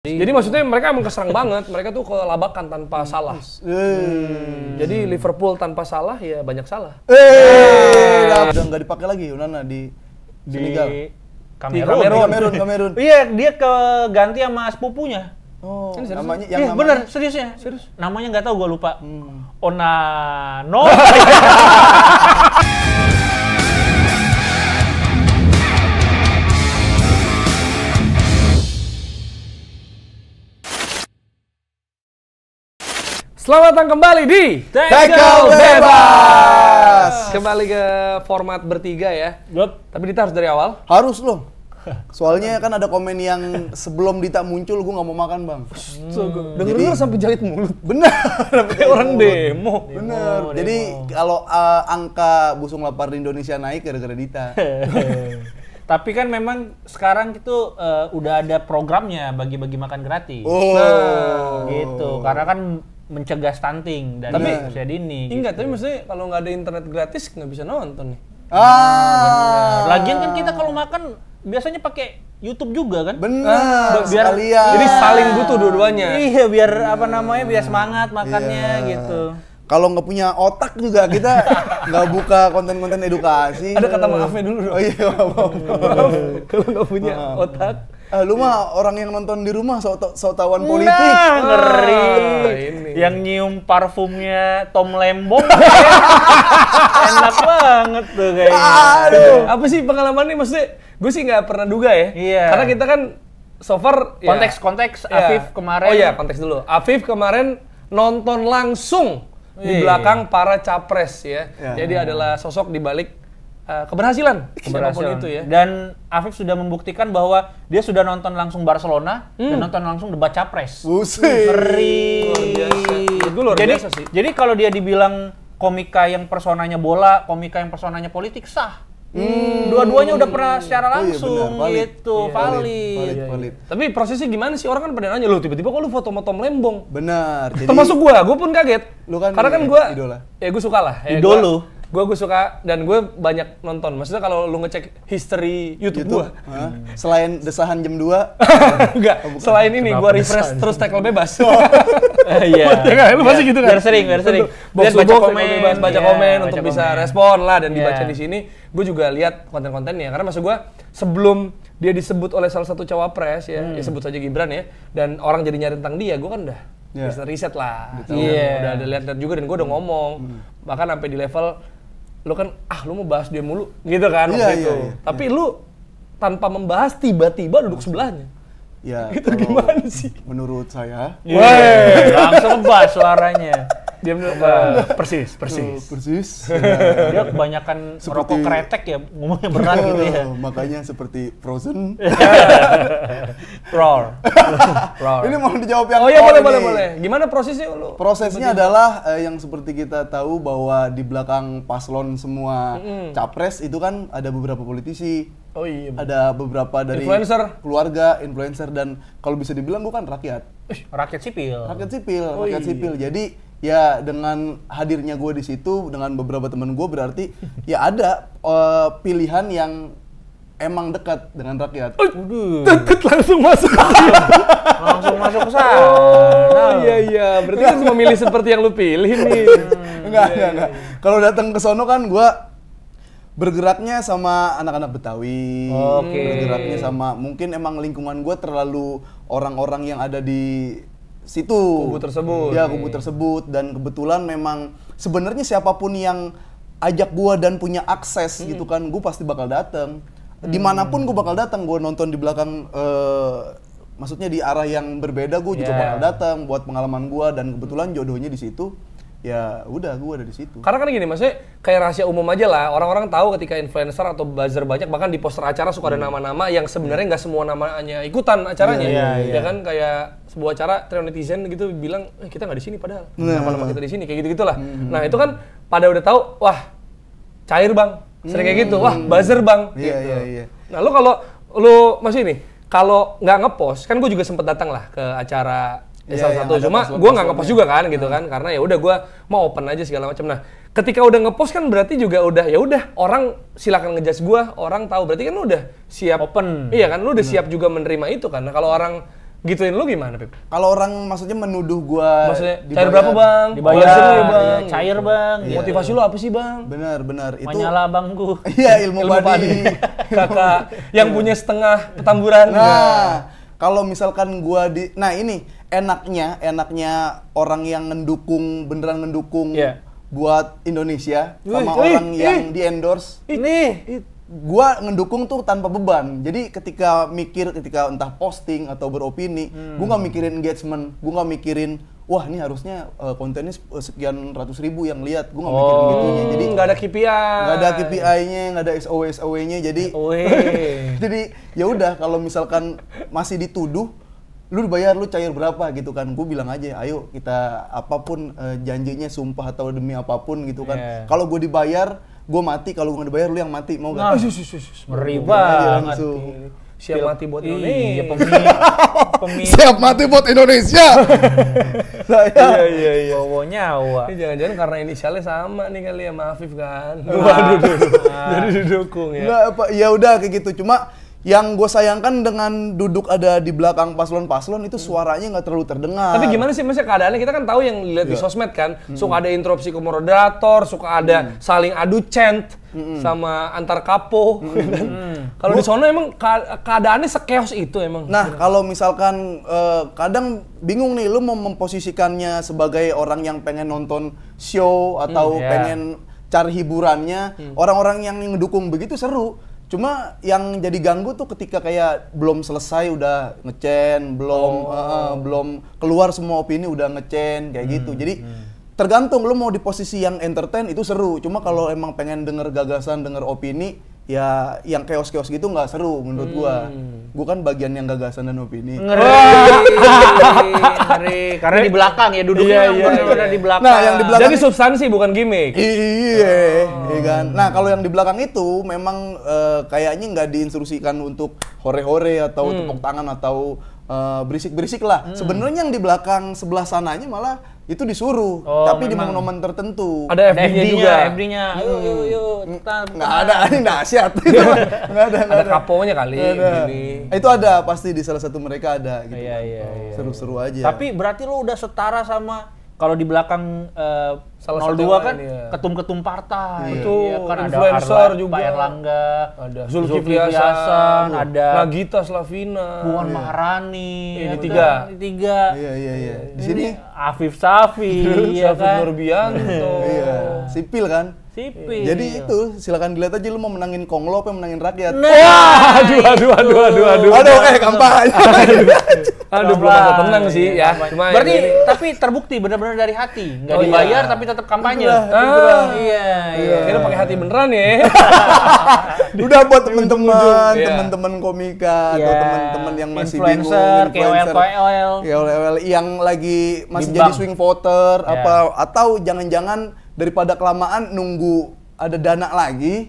Jadi maksudnya mereka emang keserang banget, mereka tuh kelabakan tanpa salah. Jadi Liverpool tanpa salah ya banyak salah. Udah nggak dipakai lagi Onana di Senegal. Kamerun. Iya, dia keganti sama sepupunya. Oh, Ini serius? namanya Iya, bener, seriusnya. Serius? Namanya nggak tahu, gue lupa. Onano. Selamat datang kembali di Tackle Bebas. Kembali ke format bertiga ya. Tapi Dita harus dari awal. Harus loh. Soalnya kan ada komen yang sebelum Dita muncul gue nggak mau makan bang. Dengar sampai jahit mulut. Bener. Kayak orang demo. Bener. Jadi kalau angka busung lapar di Indonesia naik gara-gara Dita. Tapi kan memang sekarang itu udah ada programnya bagi-bagi makan gratis. Oh. Gitu. Karena kan mencegah stunting dan usia dini. Enggak, tapi maksudnya kalau nggak ada internet gratis nggak bisa nonton nih. Lagian kan kita kalau makan biasanya pakai YouTube juga kan? Bener. Biar sekalian. Jadi saling butuh dua-duanya. Iya, biar biar semangat makannya gitu. Kalau nggak punya otak juga kita nggak buka konten-konten edukasi. Ada kata maafnya dulu dong. Oh iya, maaf. Kalau nggak punya otak. Lu mah orang yang nonton di rumah so tawan politik. Nah, ngeri. Ini. Yang nyium parfumnya Tom Lembong. Enak banget tuh kayaknya. Aduh. Apa sih pengalamannya? Maksudnya gue sih nggak pernah duga ya. Iya. Karena kita kan so far Konteks ya, Afif kemarin. Oh iya, konteks dulu. Afif kemarin nonton langsung di belakang para capres ya. Jadi adalah sosok di balik keberhasilan siapapun itu ya. Dan Afif sudah membuktikan bahwa dia sudah nonton langsung Barcelona dan nonton langsung debat capres. Buset. Ngeri. Luar biasa. Menurut gue luar biasa sih. Jadi kalau dia dibilang komika yang personanya bola, komika yang personanya politik sah. Dua-duanya udah pernah secara langsung benar. Valid. gitu, Valid. Tapi prosesnya gimana sih? Orang kan pada nanya, "Loh, tiba-tiba kok lu foto sama Tom Lembong?" Benar. Jadi Termasuk gue pun kaget. Lu kan karena kan gue idola. Ya gue suka lah. Ya, Idol. Gue suka dan gue banyak nonton. Maksudnya kalau lu ngecek history YouTube gue. Selain desahan jam 2. Enggak, selain ini gue refresh terus tackle bebas. Iya. Ya kan, lu pasti gitu kan? Biar sering. Box Biar to box, bebas, baca komen Iya, untuk baca bisa komen. respon lah dan dibaca Iya. di sini. Gue juga lihat konten-kontennya karena maksud gue sebelum dia disebut oleh salah satu cawapres ya, ya sebut saja Gibran ya, dan orang jadi nyari tentang dia, gue kan udah bisa riset lah. Udah ada lihat-lihat juga dan gue udah ngomong. Bahkan sampai di level lu kan lu mau bahas dia mulu gitu kan waktu itu. Tapi lu tanpa membahas tiba-tiba duduk sebelahnya. Ya, itu gimana sih? Menurut saya. Langsung ngebas suaranya. Dia persis. Persis. Dia kebanyakan merokok kretek ya, ngomongnya berat gitu ya. Makanya seperti Frozen. Roar. Ini mau dijawab yang Oh iya, nih. boleh. Gimana prosesnya lu? Prosesnya adalah yang seperti kita tahu bahwa di belakang paslon semua capres itu kan ada beberapa politisi. Oh iya. Ada beberapa dari keluarga, influencer, dan kalau bisa dibilang gue kan rakyat. Rakyat sipil. Rakyat sipil. Jadi ya dengan hadirnya gue di situ dengan beberapa teman gue berarti ya ada pilihan yang emang dekat dengan rakyat. Deket langsung masuk. Langsung masuk ke sana. Oh iya. Berarti kan memilih seperti yang lu pilih nih. Enggak. Kalau datang ke sono kan gue bergeraknya sama anak-anak Betawi. Bergeraknya sama mungkin emang lingkungan gue terlalu orang-orang yang ada di situ. Kubu tersebut. Ya, kubu tersebut, dan kebetulan memang sebenarnya siapapun yang ajak gue dan punya akses gitu kan, gue pasti bakal datang. Dimanapun gue bakal datang, gue nonton di belakang maksudnya di arah yang berbeda gue juga bakal datang buat pengalaman gue, dan kebetulan jodohnya di situ. Ya udah, gue ada di situ. Karena kan gini, maksudnya kayak rahasia umum aja lah. Orang-orang tahu ketika influencer atau buzzer banyak, bahkan di poster acara suka ada nama-nama yang sebenarnya nggak semua namanya ikutan acaranya. Ya kan kayak sebuah acara trio netizen gitu bilang, kita nggak di sini padahal. Nama-nama kita di sini, kayak gitu-gitulah. Nah itu kan pada udah tahu, wah cair bang, sering kayak gitu, wah buzzer bang. Iya. Nah kalau lu masih nih, kalau nggak ngepost, kan gue juga sempet datang lah ke acara salah satu, cuma gue nggak ngepost juga kan gitu kan, karena ya udah gue mau open aja segala macam. Nah ketika udah ngepost kan berarti juga udah ya udah orang silakan ngejudge gue, orang tahu berarti kan lu udah siap open. Iya kan, lu udah siap juga menerima itu kan. Nah kalau orang gituin lu gimana, Pip? Kalau orang maksudnya menuduh gua Maksudnya cair berapa, Bang? Dibayar, Boleh ya, Bang. cair Bang. Iya. Motivasi lu apa sih, Bang? Benar itu Menyala bangku. iya ilmu padi. Kakak yang punya setengah petamburan. Nah, kalau misalkan gua nah ini enaknya orang yang beneran ngedukung Iya. buat Indonesia sama Wih, orang yang di endorse. Ini Gua ngedukung tuh tanpa beban. Jadi ketika entah posting atau beropini, gua nggak mikirin engagement, gua nggak mikirin wah ini harusnya kontennya sekian ratus ribu yang lihat. Gua nggak mikirin gitunya. Jadi nggak ada KPI. nggak ada KPI-nya, nggak ada SOW-nya. Jadi jadi ya udah kalau misalkan masih dituduh lu dibayar, lu cair berapa gitu kan, gue bilang aja ayo kita apapun janjinya sumpah atau demi apapun gitu kan. Kalau gue dibayar gue mati, kalau gue nggak dibayar lu yang mati, mau nggak? Ngeri banget. Siap mati buat Indonesia. Iya, pemimpin. Siap mati buat Indonesia. Iya. Bawa nyawa. Ini jangan-jangan karena inisialnya sama nih kali ya, sama Afif kan. Waduh. Jadi didukung ya. Nggak apa, ya udah kayak gitu. Cuma yang gue sayangkan dengan duduk ada di belakang paslon-paslon itu suaranya nggak terlalu terdengar. Tapi gimana sih maksudnya keadaannya, kita kan tahu yang lihat di sosmed kan, suka ada interupsi ke moderator, suka ada saling adu chant sama antar kapo. Kalau di sono emang keadaannya sekeos itu emang. Nah, kalau misalkan kadang bingung nih, lu mau memposisikannya sebagai orang yang pengen nonton show atau pengen cari hiburannya, orang-orang yang ngedukung begitu seru. Cuma yang jadi ganggu tuh ketika kayak belum selesai udah ngecen, belum keluar semua opini udah ngecen kayak gitu. Jadi tergantung lu mau di posisi yang entertain itu seru. Cuma kalau emang pengen denger gagasan, denger opini, ya yang keos-keos gitu nggak seru menurut gua. Gua kan bagian yang gagasan dan opini. Ngeri. Karena di belakang ya, duduknya benar-benar di belakang. Nah, yang di belakang Jadi substansi bukan gimmick. iya kan. Nah, kalau yang di belakang itu memang kayaknya nggak diinstruksikan untuk hore-hore atau tepuk tangan atau berisik-berisik lah. Sebenarnya yang di belakang sebelah sananya malah itu disuruh, tapi di momen-momen tertentu. Ada FD-nya juga. FD-nya. Yuk. Nggak ada, ini dahsyat. Nggak ada. Ada kaponya kali. Gini. Itu ada pasti di salah satu mereka ada gitu. Iya. Seru-seru aja. Tapi berarti lu udah setara sama kalau di belakang Salah 02 satu kan lain, iya. ketum-ketum partai. Itu Iya kan, influencer ada juga. Pak Erlangga, Ada Zulkifli Hasan, ada Nagita Slavina. Puan Maharani. Ini ya tiga. kan? Tiga. Iya. Di sini Afif Safi, ya Syafid kan? Nurbianto. iya, sipil kan. Sipil. Jadi itu silakan dilihat aja lu mau menangin Konglo apa menangin rakyat. Aduh, Kampanye. Aduh, belum ada tenang sih ya. Cuma Berarti ini- tapi terbukti benar-benar dari hati, nggak Oh, dibayar iya. tapi tetap kampanye. Itulah. Iya. Kira pakai hati beneran ya. Udah buat teman-teman, Iya. teman-teman komika atau Iya. teman-teman yang masih Influencer, bingung, KOL. KOL yang lagi masih Bimbang. jadi swing voter Iya. atau jangan-jangan daripada kelamaan nunggu ada dana lagi,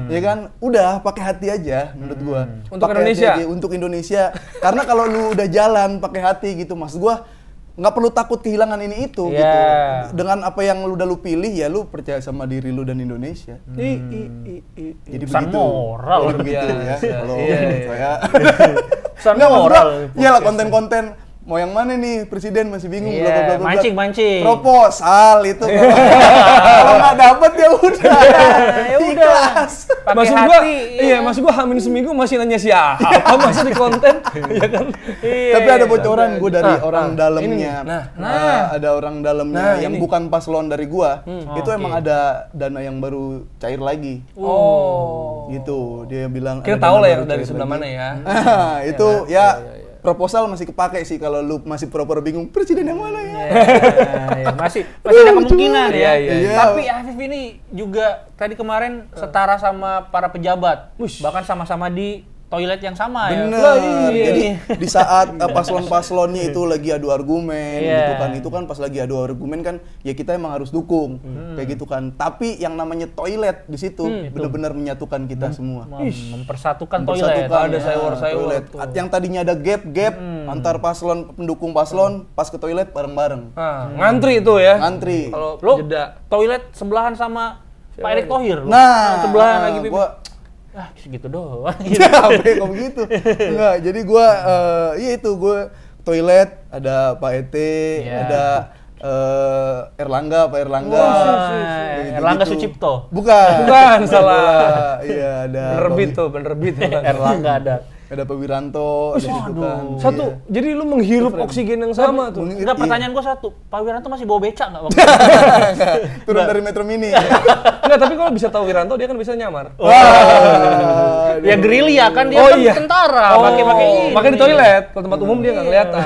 ya kan? Udah pakai hati aja menurut gua. Untuk Pakai hati Indonesia? aja, untuk Indonesia. Karena kalau lu udah jalan pakai hati gitu, maksud gua nggak perlu takut kehilangan ini itu Iya. gitu. Dengan apa yang lu udah lu pilih ya lu percaya sama diri lu dan Indonesia. Jadi Pesan begitu. moral. Jadi begitu ya. Kalau saya Pesan Nggak, maksud moral. gua, iyalah konten-konten mau yang mana nih presiden masih bingung Iya, bla bla bla bla. mancing. Proposal itu. Kalau nggak dapet ya udah. Ya udah. Ikhlas. Pakai Maksud gua, hati, iya, maksud gua hamin seminggu masih nanya siapa masa di konten, ya kan? Iya. Tapi ada bocoran gue dari orang dalamnya. ini. Ada orang dalamnya yang ini. bukan paslon dari gua. Itu Oke. emang ada dana yang baru cair lagi. Oh. Gitu. Dia bilang Kita ada tahu dana lah yang baru dari cair sebelah lagi. mana ya. Itu ya proposal masih kepake sih kalau lu masih pura-pura bingung presiden yang mana ya. Iya, masih ada kemungkinan ya. Iya. Tapi Afif ini juga tadi kemarin setara sama para pejabat, bahkan sama-sama di toilet yang sama ya. Bener. Wah, iya. Jadi di saat paslon-paslonnya itu lagi adu argumen Iya. gitu kan pas lagi adu argumen kan ya kita emang harus dukung kayak gitu kan. Tapi yang namanya toilet di situ benar-benar menyatukan kita semua. Mempersatukan toilet. Mempersatukan, Ada ya, sayur-sayur toilet. tuh. Yang tadinya ada gap antar paslon pendukung paslon pas ke toilet bareng-bareng. Nah, ngantri itu ya. Antri. Kalau Lo jeda. toilet sebelahan sama Pak Erick Thohir. lo. Nah, sebelahan lagi pipi. gua Segitu doang. Apa kok begitu? Enggak, jadi gua ya itu gua toilet, ada Pak Ete, ada Erlangga, Pak Erlangga. Erlangga Sucipto. Bukan, salah. Iya, ada Penerbit. Erlangga ada. Ada Pak Wiranto, ada gitu kan. Satu, jadi lu menghirup oksigen yang sama tuh. Enggak, pertanyaan gua satu. Pak Wiranto masih bawa beca enggak waktu itu? Turun dari Metro Mini. Enggak, tapi kalau bisa tahu Wiranto dia kan bisa nyamar. Wah. Ya gerilya kan dia kan tentara, pakai ini. Pakai di toilet, kalau tempat umum dia nggak kelihatan.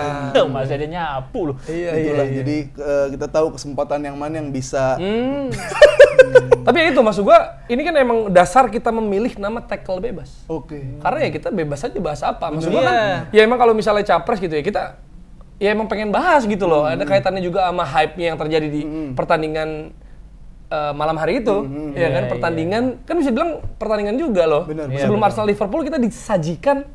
Masih ada nyapu loh. Itulah. Jadi kita tahu kesempatan yang mana yang bisa. Tapi ya itu maksud gua, ini kan emang dasar kita memilih nama tackle bebas. Oke. Karena ya kita bebas aja bahas apa. Maksud gua kan, ya emang kalau misalnya capres gitu ya kita, ya emang pengen bahas gitu loh. Ada kaitannya juga sama hype-nya yang terjadi di pertandingan malam hari itu, ya kan pertandingan kan bisa bilang pertandingan juga loh. Benar, Sebelum Arsenal Liverpool kita disajikan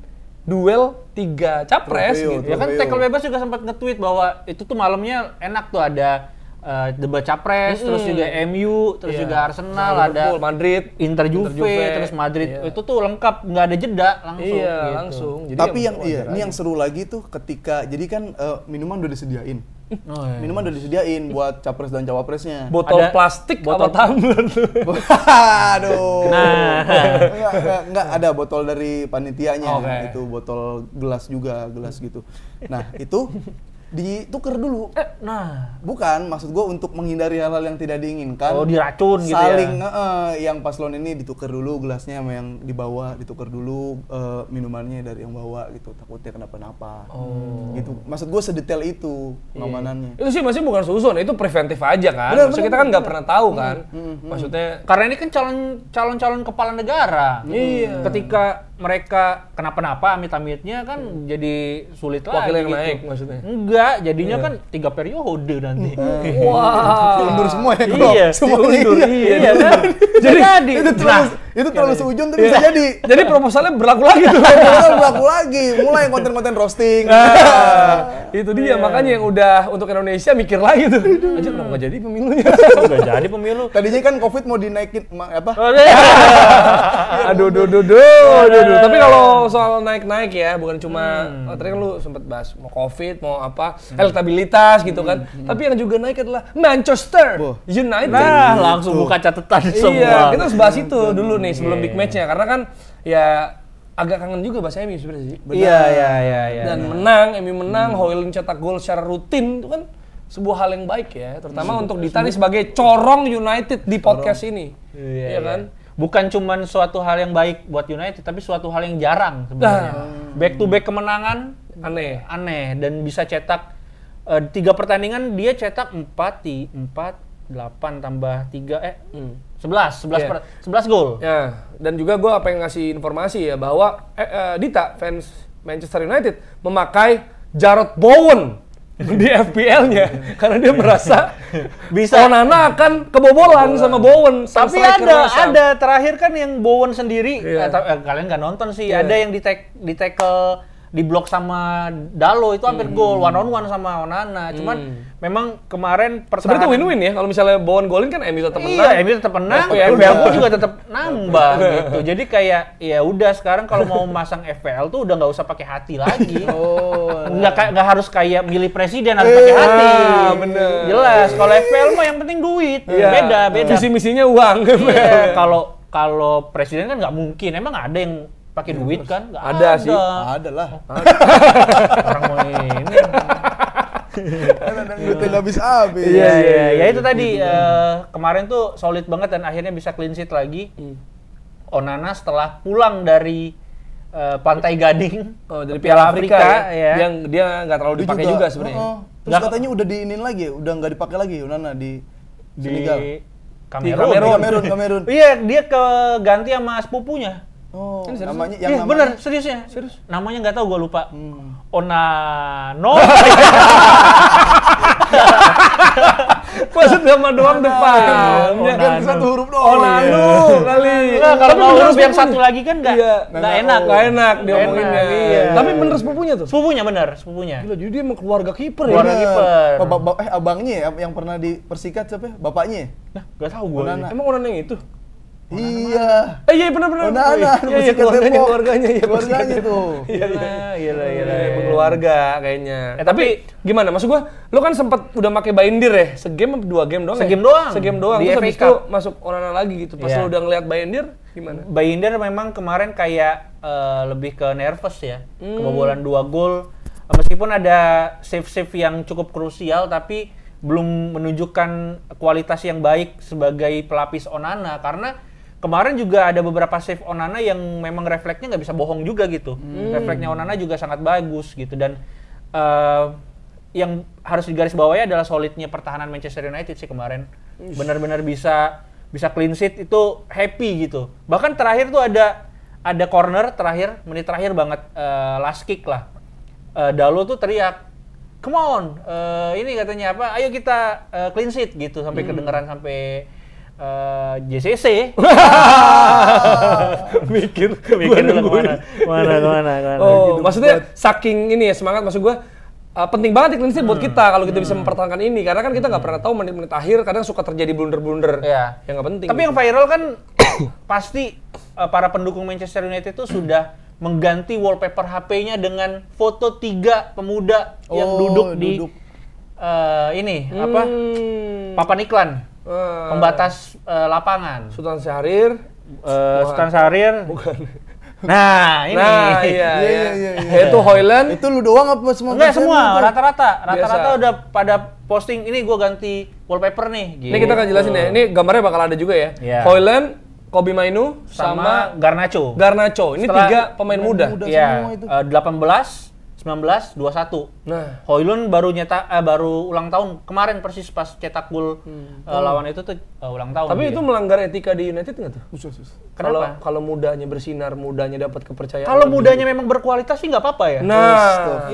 duel 3 capres gitu. Ya kan tackle bebas juga sempat nge-tweet bahwa itu tuh malamnya enak tuh ada debat capres, terus juga MU, terus juga Arsenal, ada Liverpool, Madrid, Inter Juve, terus Madrid. Itu tuh lengkap, nggak ada jeda langsung. Iya, gitu. langsung. Jadi Tapi ya, ini yang seru lagi tuh ketika jadi kan minuman udah disediain. Oh, iya. Minuman udah disediain buat capres dan cawapresnya. botol Ada plastik botol apa tumbler tuh. Aduh. Nah. Enggak ada botol dari panitianya. Oke. Itu botol gelas juga, gelas gitu. Nah, itu ditukar dulu. Nah, Bukan, maksud gue untuk menghindari hal-hal yang tidak diinginkan. oh diracun gitu Saling ya. yang paslon ini ditukar dulu gelasnya sama yang dibawa, ditukar dulu minumannya dari yang bawa gitu, takutnya kenapa-napa. Gitu. Maksud gue sedetail itu pengamanannya. Itu sih masih bukan susun, itu preventif aja kan. Benar, Maksudnya kita kan nggak pernah tahu kan. Maksudnya Karena ini kan calon kepala negara. Iya. Ketika mereka kenapa-napa amit-amitnya kan jadi sulit lagi. wakil yang gitu. naik maksudnya. Enggak, jadinya kan 3 periode nanti. Wah. Diundur semua ya bro. Iya, Semua diundur. iya. Iya kan? Jadi Itu terlalu seujung tapi bisa jadi. Jadi proposalnya berlaku lagi tuh. Berlaku lagi, mulai konten-konten roasting. Itu dia, makanya yang udah untuk Indonesia mikir lagi tuh. Aja kenapa nggak jadi pemilunya? udah jadi pemilu. Tadinya kan COVID mau dinaikin apa? Aduh. Tapi kalau soal naik-naik ya, bukan cuma tadi kan lu sempat bahas mau Covid, mau apa, elektabilitas gitu kan. Tapi yang juga naik adalah Manchester United. Nah, langsung buka catatan semua. Iya, kita harus bahas itu dulu nih sebelum big match-nya. Karena kan ya agak kangen juga bahasa MU sebenarnya sih. Iya. Dan MU menang, Hoylund cetak gol secara rutin itu kan sebuah hal yang baik ya, terutama untuk Dita nih sebagai corong United di podcast ini. Iya kan? Bukan cuman suatu hal yang baik buat United, tapi suatu hal yang jarang sebenarnya. Back to back kemenangan aneh dan bisa cetak 3 pertandingan dia cetak 8 tambah 3 11 gol. Ya, dan juga gue pengen ngasih informasi ya bahwa Dita fans Manchester United memakai Jarrod Bowen di FPL-nya karena dia merasa bisa Onana akan kebobolan sama Bowen. Tapi ada terakhir kan yang Bowen sendiri kalian nggak nonton sih, ada yang di tackle di blok sama Dalo itu hampir gol, one on one sama Onana. Cuman memang kemarin sebenarnya itu win-win ya, kalau misalnya Bowen golin kan MU tetap menang. Iya, MU tetap menang, FPL pun juga tetap nambah gitu. Jadi kayak ya udah sekarang kalau mau masang FPL tuh udah nggak usah pakai hati lagi. Nggak harus kayak milih presiden harus pakai hati. Bener. Jelas, kalau FPL mah yang penting duit. Beda. Visi misinya uang. Iya, kalau presiden kan nggak mungkin. Emang ada yang pakai duit kan? Nggak ada sih. Ada lah. Orang mau ini. Ada duitnya nggak habis-habis. Iya. Ya itu tadi kemarin tuh solid banget dan akhirnya bisa clean sheet lagi. Onana setelah pulang dari Pantai Gading, dari Piala Afrika ya. ya. Yang dia nggak terlalu dipakai juga sebenarnya. Terus katanya udah diinin lagi, udah nggak dipakai lagi Onana di Senegal. Kamerun. Iya, dia keganti sama sepupunya. Oh, Ini namanya Iya, yang bener, seriusnya. Serius. Namanya nggak tahu, gue lupa. Onano. Maksud nama doang depan. Kan satu huruf doang. Onano kali. Nah, kalau Tapi mau bener huruf yang sepupunya. satu lagi kan nggak enak. Nggak enak diomonginnya. Iya. Tapi bener sepupunya tuh. Sepupunya. Gila, jadi dia emang keluarga kiper ya. Keluarga kiper. Abangnya ya, yang pernah di Persikat siapa ya? Bapaknya ya? Nah, nggak tahu gue. Onana. Emang orang yang itu? Iya. Iya benar-benar. Iya, keluarganya tuh. Iya, keluarga kayaknya. Tapi gimana? Maksud gua, lu kan sempat udah pakai binder ya? Segame apa 2 game doang? Segame doang. Di Terus FA habis Cup. itu masuk Onana lagi gitu. Pas lu udah ngeliat binder, gimana? Binder memang kemarin kayak lebih ke nervous ya. Kebobolan 2 gol. Meskipun ada save-save yang cukup krusial, tapi belum menunjukkan kualitas yang baik sebagai pelapis Onana. Karena kemarin juga ada beberapa save Onana yang memang refleksnya nggak bisa bohong juga gitu. Refleksnya Onana juga sangat bagus gitu. Dan yang harus digarisbawahi adalah solidnya pertahanan Manchester United sih kemarin. Benar-benar bisa clean sheet, itu happy gitu. Bahkan terakhir tuh ada corner terakhir, menit terakhir banget, last kick lah. Dalo tuh teriak, "Come on, ini katanya apa? Ayo kita clean sheet," gitu, sampai kedengeran sampai JCC. mikir dulu kemana. Oh, maksudnya saking ini ya semangat, maksud gua penting banget clean sheet buat kita kalau kita bisa mempertahankan ini, karena kan kita nggak pernah tahu menit-menit akhir kadang suka terjadi blunder-blunder yang nggak penting. Tapi yang viral kan pasti para pendukung Manchester United itu sudah mengganti wallpaper HP-nya dengan foto 3 pemuda yang duduk di papan iklan pembatas lapangan. Sultan Syahrir, Bukan. Nah, ini. Iya. Itu Højlund. Itu lu doang apa semua? Enggak, semua, rata-rata udah pada posting, ini gue ganti wallpaper nih. Gitu. Ini kita akan jelasin ya. Ini gambarnya bakal ada juga ya. Højlund, Kobbie Mainoo sama Garnacho. Ini 3 pemain muda. Iya, 18, 19, 21. Nah, Højlund baru ulang tahun kemarin persis pas cetak gol lawan itu tuh ulang tahun. tapi itu melanggar etika di United nggak tuh? Kenapa? Kalau mudanya bersinar, mudanya dapat kepercayaan. Kalau mudanya memang berkualitas sih nggak apa-apa ya. Nah,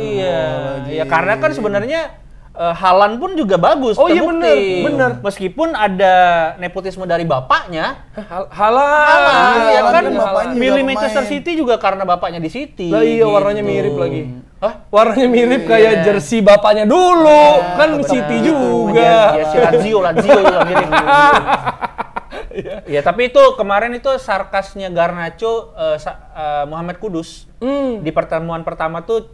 iya, karena kan sebenarnya Haaland pun juga bagus. Oh iya terbukti. benar. Meskipun ada nepotisme dari bapaknya. Haaland, Ya kan bapaknya milih juga Manchester pemain. City juga karena bapaknya di City. Lah iya, gitu. warnanya mirip lagi. Hah? Warnanya mirip kayak jersey bapaknya dulu. Kan City juga. Ya si Lazio juga mirip. Ya, tapi itu kemarin itu sarkasnya Garnacho Muhammad Kudus. Di pertemuan pertama tuh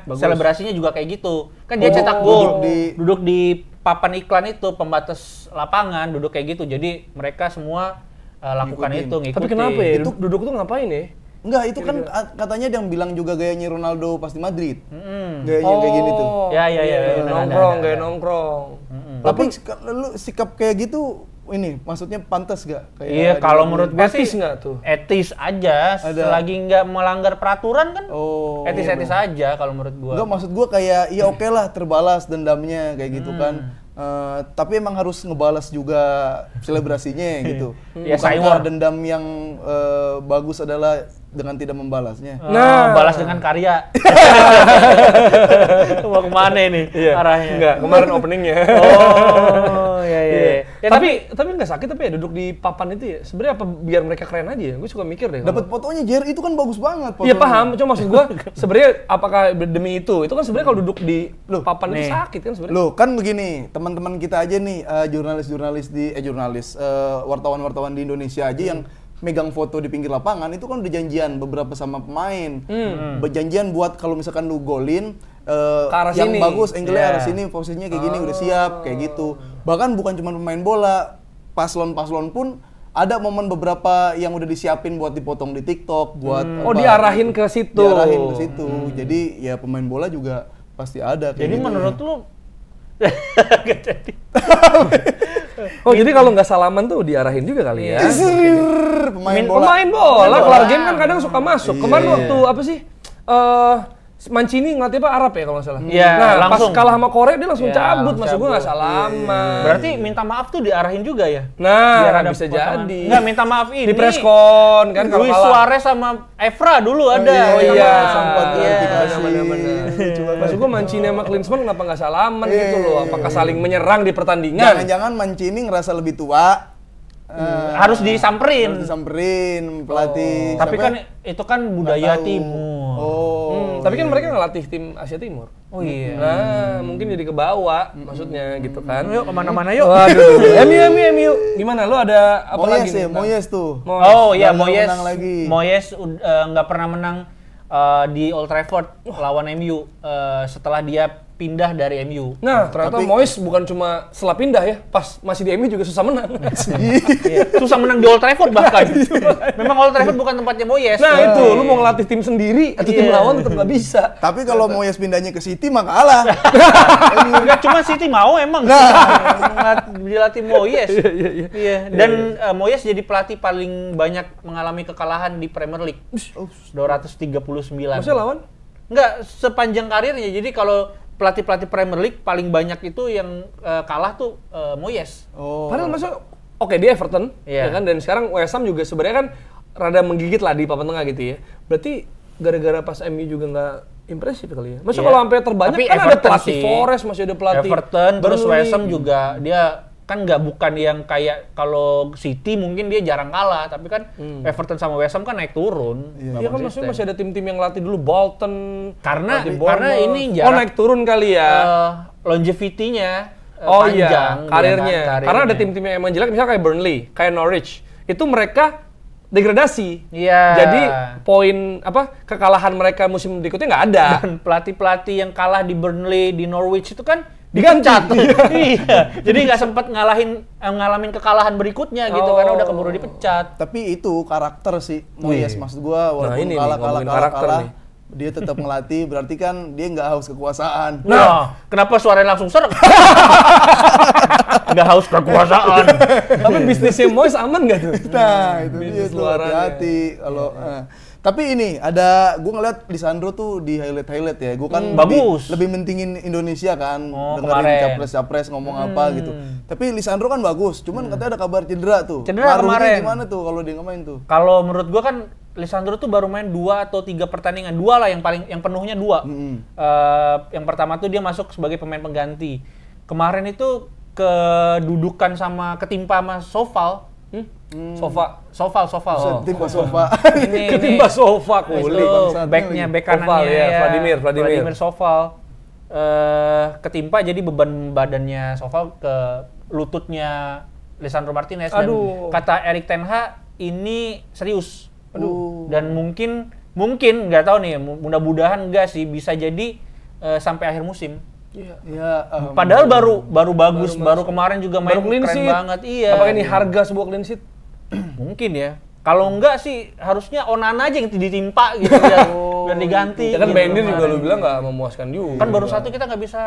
selebrasinya juga kayak gitu. Kan dia cetak gol, duduk di papan iklan itu, pembatas lapangan, duduk kayak gitu. Jadi mereka semua lakukan ngikutin. Tapi kenapa ya? Itu duduk tuh ngapain ya? Enggak, itu kan katanya yang bilang juga gayanya Ronaldo pas di Madrid. Gayanya kayak gini tuh. Ya. Nongkrong. Tapi lu sikap kayak gitu ini maksudnya pantas gak? Iya, kalau menurut gue sih Etis nggak tuh? etis aja. Selagi nggak melanggar peraturan kan etis-etis iya, aja kalau menurut gue. Enggak, maksud gua kayak ya oke lah terbalas dendamnya kayak gitu kan. Tapi emang harus ngebalas juga selebrasinya gitu. Ya, Bukankah dendam yang bagus adalah dengan tidak membalasnya? Balas dengan karya. Mau kemana ini arahnya? Enggak, kemarin openingnya. Iya. Ya, tapi nggak sakit tapi ya duduk di papan itu ya. Sebenarnya apa biar mereka keren aja ya? Gue suka mikir deh. Dapat fotonya Jer, itu kan bagus banget fotonya. Iya paham, cuma maksud gue sebenarnya apakah demi itu kan sebenarnya kalau duduk di papan itu sakit kan sebenarnya. Loh, kan begini, teman-teman kita aja nih wartawan-wartawan di Indonesia aja yang megang foto di pinggir lapangan itu kan udah janjian beberapa sama pemain. Berjanjian buat kalau misalkan lu golin yang sini. bagus angle-nya arah sini, posisinya kayak gini udah siap kayak gitu. Bahkan bukan cuma pemain bola, paslon-paslon pun ada momen beberapa yang udah disiapin buat dipotong di TikTok, buat diarahin ke situ. Diarahin ke situ. Jadi ya pemain bola juga pasti ada kayak Jadi gitu. menurut lu gak jadi. Jadi kalau nggak salaman tuh diarahin juga kali ya. Pemain bola. Pemain bola kelar game kan kadang suka masuk. Kemarin waktu apa sih? Mancini ngelatih apa Arab ya kalau nggak salah. Iya, nah langsung. pas kalah sama Korea dia langsung Iya, cabut, maksud gue nggak cabut. salaman. Berarti minta maaf tuh diarahin juga ya? Nah, Biar ada bisa potongan. jadi. Nggak, minta maaf ini. Di preskon kan kalau Luis kalah. Suarez sama Evra dulu ada. sempat benar. Maksud gue Mancini sama Klinsmann kenapa nggak salaman gitu loh? Apakah saling menyerang di pertandingan? Jangan-jangan Mancini ngerasa lebih tua. Harus disamperin. Disamperin pelatih. Tapi siapa? kan itu kan budaya Nggak tahu. timur. Tapi kan mereka ngelatih tim Asia Timur. Oh iya. Nah, mungkin jadi kebawa maksudnya gitu kan. Yuk kemana-mana yuk. Waduh, MU. Gimana? Lu ada apa lagi nih? Moyes tuh. Oh iya, Moyes. Moyes nggak pernah menang di Old Trafford lawan MU setelah dia pindah dari MU. Nah, ternyata Moyes bukan cuma setelah pindah ya, pas masih di MU juga susah menang. Iya, susah menang di Old Trafford bahkan. Memang Old Trafford bukan tempatnya Moyes. Nah, itu lu mau ngelatih tim sendiri atau tim lawan tetap nggak bisa. Tapi kalau Moyes pindahnya ke City mah kalah. Enggak cuma City mau emang. Dilatih Moyes. Iya. Dan Moyes jadi pelatih paling banyak mengalami kekalahan di Premier League. 239. Maksudnya lawan? Enggak, sepanjang karirnya. Jadi kalau pelatih-pelatih Premier League paling banyak itu yang kalah tuh Moyes. Padahal maksudnya oke dia Everton, ya kan, dan sekarang West Ham juga sebenarnya kan rada menggigit lah di papan tengah gitu ya. Berarti gara-gara pas MU juga nggak impresif kali ya. Maksudnya kalau sampai terbanyak tapi kan Everton ada pelatih sih. Forest, masih ada pelatih Everton, terus Burnley. West Ham juga dia kan bukan yang kayak kalau City mungkin dia jarang kalah, tapi kan Everton sama West Ham kan naik turun. Iya kan maksudnya masih ada tim-tim yang latih dulu Bolton. Karena Bournemouth. ini jarak naik turun kali ya. Longevity-nya Iya, panjang karirnya. Karena ada tim-tim yang emang jelek, misalnya kayak Burnley, kayak Norwich. Itu mereka degradasi. Iya. Jadi poin kekalahan mereka musim berikutnya nggak ada. Dan pelatih-pelatih yang kalah di Burnley, di Norwich itu kan Diganti. Iya. Jadi nggak sempat ngalamin kekalahan berikutnya gitu karena udah keburu dipecat. Tapi itu karakter sih Moyes, maksud gua walaupun ini nih, ngomongin kalah karakter nih. dia tetap ngelatih, berarti kan dia nggak haus kekuasaan. Nah, kenapa suaranya langsung serak? Nggak haus kekuasaan. Tapi bisnisnya Moyes aman nggak tuh? Nah, itu dia Bisnis tuh, luarannya. hati-hati kalau tapi ini ada gue ngeliat Lisandro tuh di highlight ya. Gue kan bagus. lebih mentingin Indonesia kan, kemarin. dengerin capres-capres ngomong apa gitu. Tapi Lisandro kan bagus, cuman katanya ada kabar cedera tuh. Cedera Ngaruhnya kemarin. gimana tuh kalau dia nggak main tuh? Kalau menurut gua kan Lisandro tuh baru main 2 atau 3 pertandingan. 2 lah yang penuhnya 2. Yang pertama tuh dia masuk sebagai pemain pengganti. Kemarin itu kedudukan sama ketimpa sama Sofal. Sofal. Timpa sofa. Ketimpa sofa kulit. Backnya, back kanannya ya, Vladimir Sofal. Ketimpa jadi beban badannya Sofal ke lututnya Lisandro Martinez. Dan kata Erik ten Hag ini serius. Dan mungkin nggak tahu nih, mudah-mudahan enggak sih, bisa jadi sampai akhir musim. Ya, Padahal baru bagus, baru kemarin juga main keren banget. Iya. Apakah ini harga sebuah clean sheet? Mungkin ya. Kalau enggak sih harusnya Onana aja yang ditimpa gitu ya. Biar diganti. Ya kan gitu. Baindir juga lu bilang nggak memuaskan juga. Kan baru satu kita nggak bisa.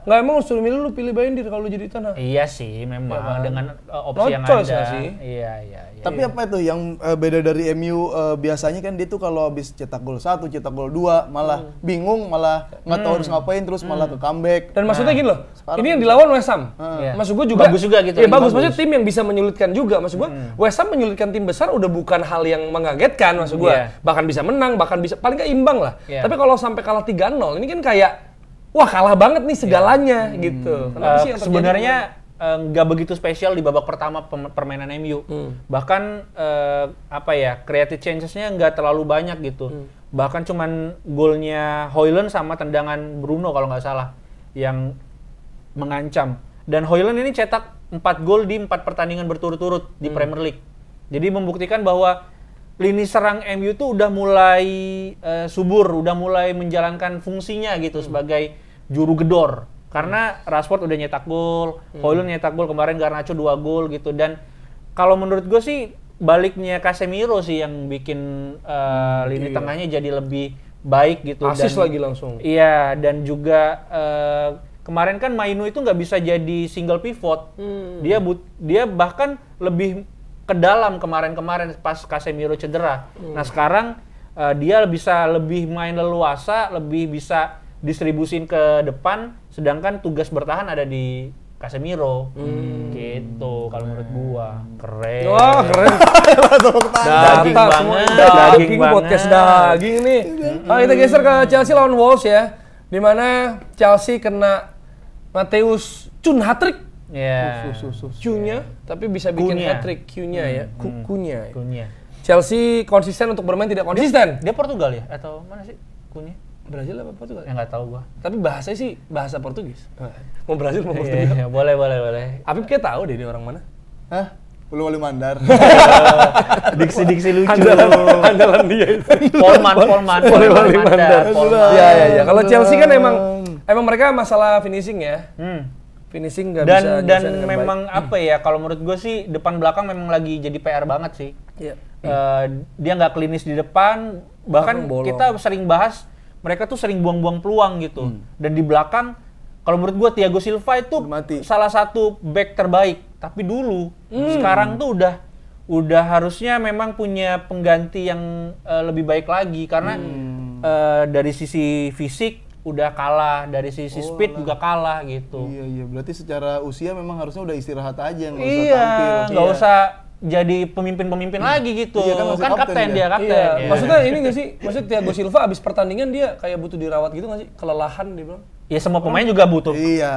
Nggak, emang suruh milih lu pilih Baindir kalau jadi tanah. Iya sih memang Ya kan? dengan opsi No yang choice ada. nggak sih? Iya. Tapi apa itu yang beda dari MU? Biasanya kan dia tuh kalau habis cetak gol 1, cetak gol 2 malah bingung, malah nggak tahu harus ngapain, terus malah ke comeback. Dan maksudnya gini loh, sekarang ini yang dilawan West Ham. Iya. Maksud gue juga Bagus juga gitu. Iya bagus, maksudnya tim yang bisa menyulitkan juga. Maksud gue West Ham menyulitkan tim besar udah bukan hal yang mengagetkan maksud gue. Iya. Bahkan bisa menang, bahkan bisa paling nggak imbang lah. Iya. Tapi kalau sampai kalah 3-0, ini kan kayak wah kalah banget nih segalanya gitu. Kenapa sih yang terjadi? Sebenarnya nggak begitu spesial di babak pertama permainan MU. Bahkan creative changes-nya nggak terlalu banyak gitu. Bahkan cuman golnya Højlund sama tendangan Bruno kalau nggak salah yang mengancam. Dan Højlund ini cetak 4 gol di 4 pertandingan berturut-turut di Premier League. Jadi membuktikan bahwa lini serang MU tuh udah mulai subur, udah mulai menjalankan fungsinya gitu sebagai juru gedor. Karena Rashford udah nyetak gol, Højlund nyetak gol, kemarin Garnacho 2 gol gitu. Dan kalau menurut gue sih baliknya Casemiro sih yang bikin lini tengahnya jadi lebih baik gitu. Asis dan, lagi langsung. Iya, dan juga kemarin kan Mainu itu nggak bisa jadi single pivot. Dia bahkan lebih ke dalam kemarin pas Casemiro cedera. Nah sekarang dia bisa lebih main leluasa, lebih bisa distribusin ke depan, sedangkan tugas bertahan ada di Casemiro. Gitu kalau menurut gua. Keren. Wah, keren. Daging banget, daging podcast daging nih. Kita geser ke Chelsea lawan Wolves ya. Di mana Chelsea kena Mateus Cun hat-trick. Ya. Q-nya, tapi bisa bikin Cunha. hat-trick Q-nya ya. Cunha. Cunha. Chelsea konsisten untuk bermain tidak konsisten. Dia Portugal ya atau mana sih? Cunha? Brazil apa Portugal? Ya nggak tahu gua. Tapi bahasanya sih bahasa Portugis. Mau Brazil mau Portugal. Iya, boleh. Apip kayak tahu deh dia orang mana. Hah? Ulu Wali Mandar. Diksi lucu. Andalan dia itu. Polman. Wali Mandar. Iya. Kalau Chelsea kan emang mereka masalah finishing ya. Finishing nggak bisa. Dan memang apa ya? Kalau menurut gue sih depan belakang memang lagi jadi PR banget sih. Iya. Dia nggak klinis di depan. Bahkan kita sering bahas mereka tuh sering buang-buang peluang gitu. Dan di belakang, kalau menurut gue Thiago Silva itu salah satu back terbaik. Tapi dulu, sekarang tuh udah harusnya memang punya pengganti yang lebih baik lagi karena dari sisi fisik udah kalah, dari sisi speed juga kalah gitu. Iya. Berarti secara usia memang harusnya udah istirahat aja, nggak usah tampil. Nggak usah jadi pemimpin kan gitu. Iya, kan kapten dia. Iya. Maksudnya ini nggak sih? Maksudnya Thiago Silva abis pertandingan dia kayak butuh dirawat gitu nggak sih? Kelelahan dia bilang. Ya semua pemain juga butuh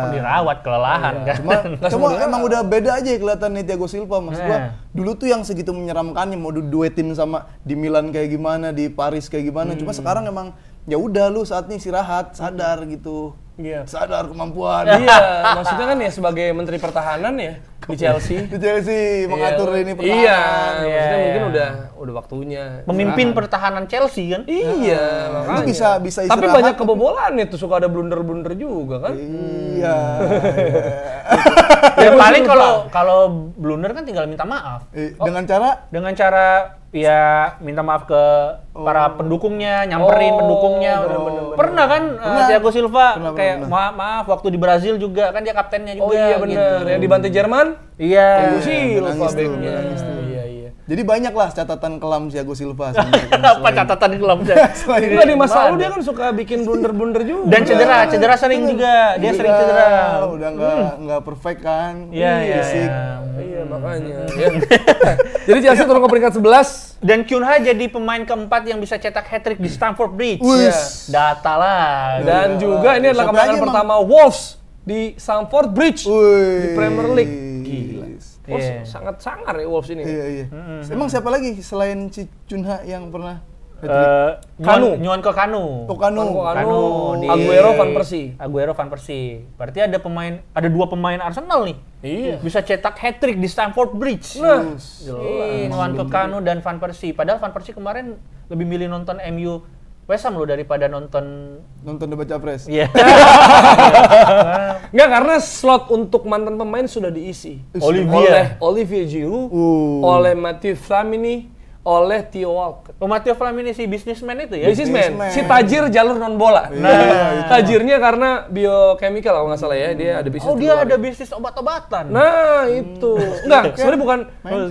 dirawat, kelelahan kan. Cuma emang udah beda aja kelihatan nih Thiago Silva. Maksud gua dulu tuh yang segitu menyeramkannya, mau duetin sama di Milan kayak gimana, di Paris kayak gimana. Cuma sekarang emang ya udah lu saatnya istirahat, sadar gitu. Iya. Sadar kemampuan. Iya, maksudnya kan ya sebagai Menteri Pertahanan ya di Chelsea. Di Chelsea mengatur ini pertahanan. Iya, maksudnya mungkin udah waktunya. Memimpin pertahanan Chelsea kan? Iya, makanya. Lu bisa istirahat. Tapi banyak kebobolan itu, suka ada blunder-blunder juga kan? Iya. Ya paling kalau blunder kan tinggal minta maaf. Dengan cara ya minta maaf ke para pendukungnya, nyamperin pendukungnya. Pernah kan Thiago Silva kayak maaf waktu di Brazil juga kan dia kaptennya juga. Oh iya benar, yang dibantai Jerman? Iya. Thiago Silva backnya. Iya. Jadi banyak lah catatan kelam Thiago Silva. Apa catatan kelamnya? Enggak, di masa lalu dia kan suka bikin blunder-blunder juga. Dan cedera sering juga. Dia sering cedera. Udah nggak perfect kan. Iya. Iya makanya. Jadi Chelsea turun ke peringkat 11. Dan Cunha jadi pemain keempat yang bisa cetak hat-trick di Stamford Bridge. Data lah. Dan juga ini adalah kemenangan pertama Wolves di Stamford Bridge di Premier League. Gila. Sangat sangar ya Wolves ini. Iya. Emang siapa lagi selain Cunha yang pernah Nyuan ke Kanu. Di Aguero Van Persie. Berarti ada dua pemain Arsenal nih. Iya. Bisa cetak hat-trick di Stamford Bridge. Nah, Nyuan ke Kanu dan Van Persie. Padahal Van Persie kemarin lebih milih nonton MU West Ham loh daripada nonton debat capres. Iya. Enggak, karena slot untuk mantan pemain sudah diisi. Oleh Olivier Giroud, oleh Mathieu Flamini, oleh Theo Walcott. Mathieu Flamini si businessman itu ya? Businessman. Si tajir jalur non bola. Nah, tajirnya karena biochemical kalau nggak salah ya, dia ada bisnis. Oh, dia ada bisnis obat-obatan. Nah, itu. Enggak, sebenarnya bukan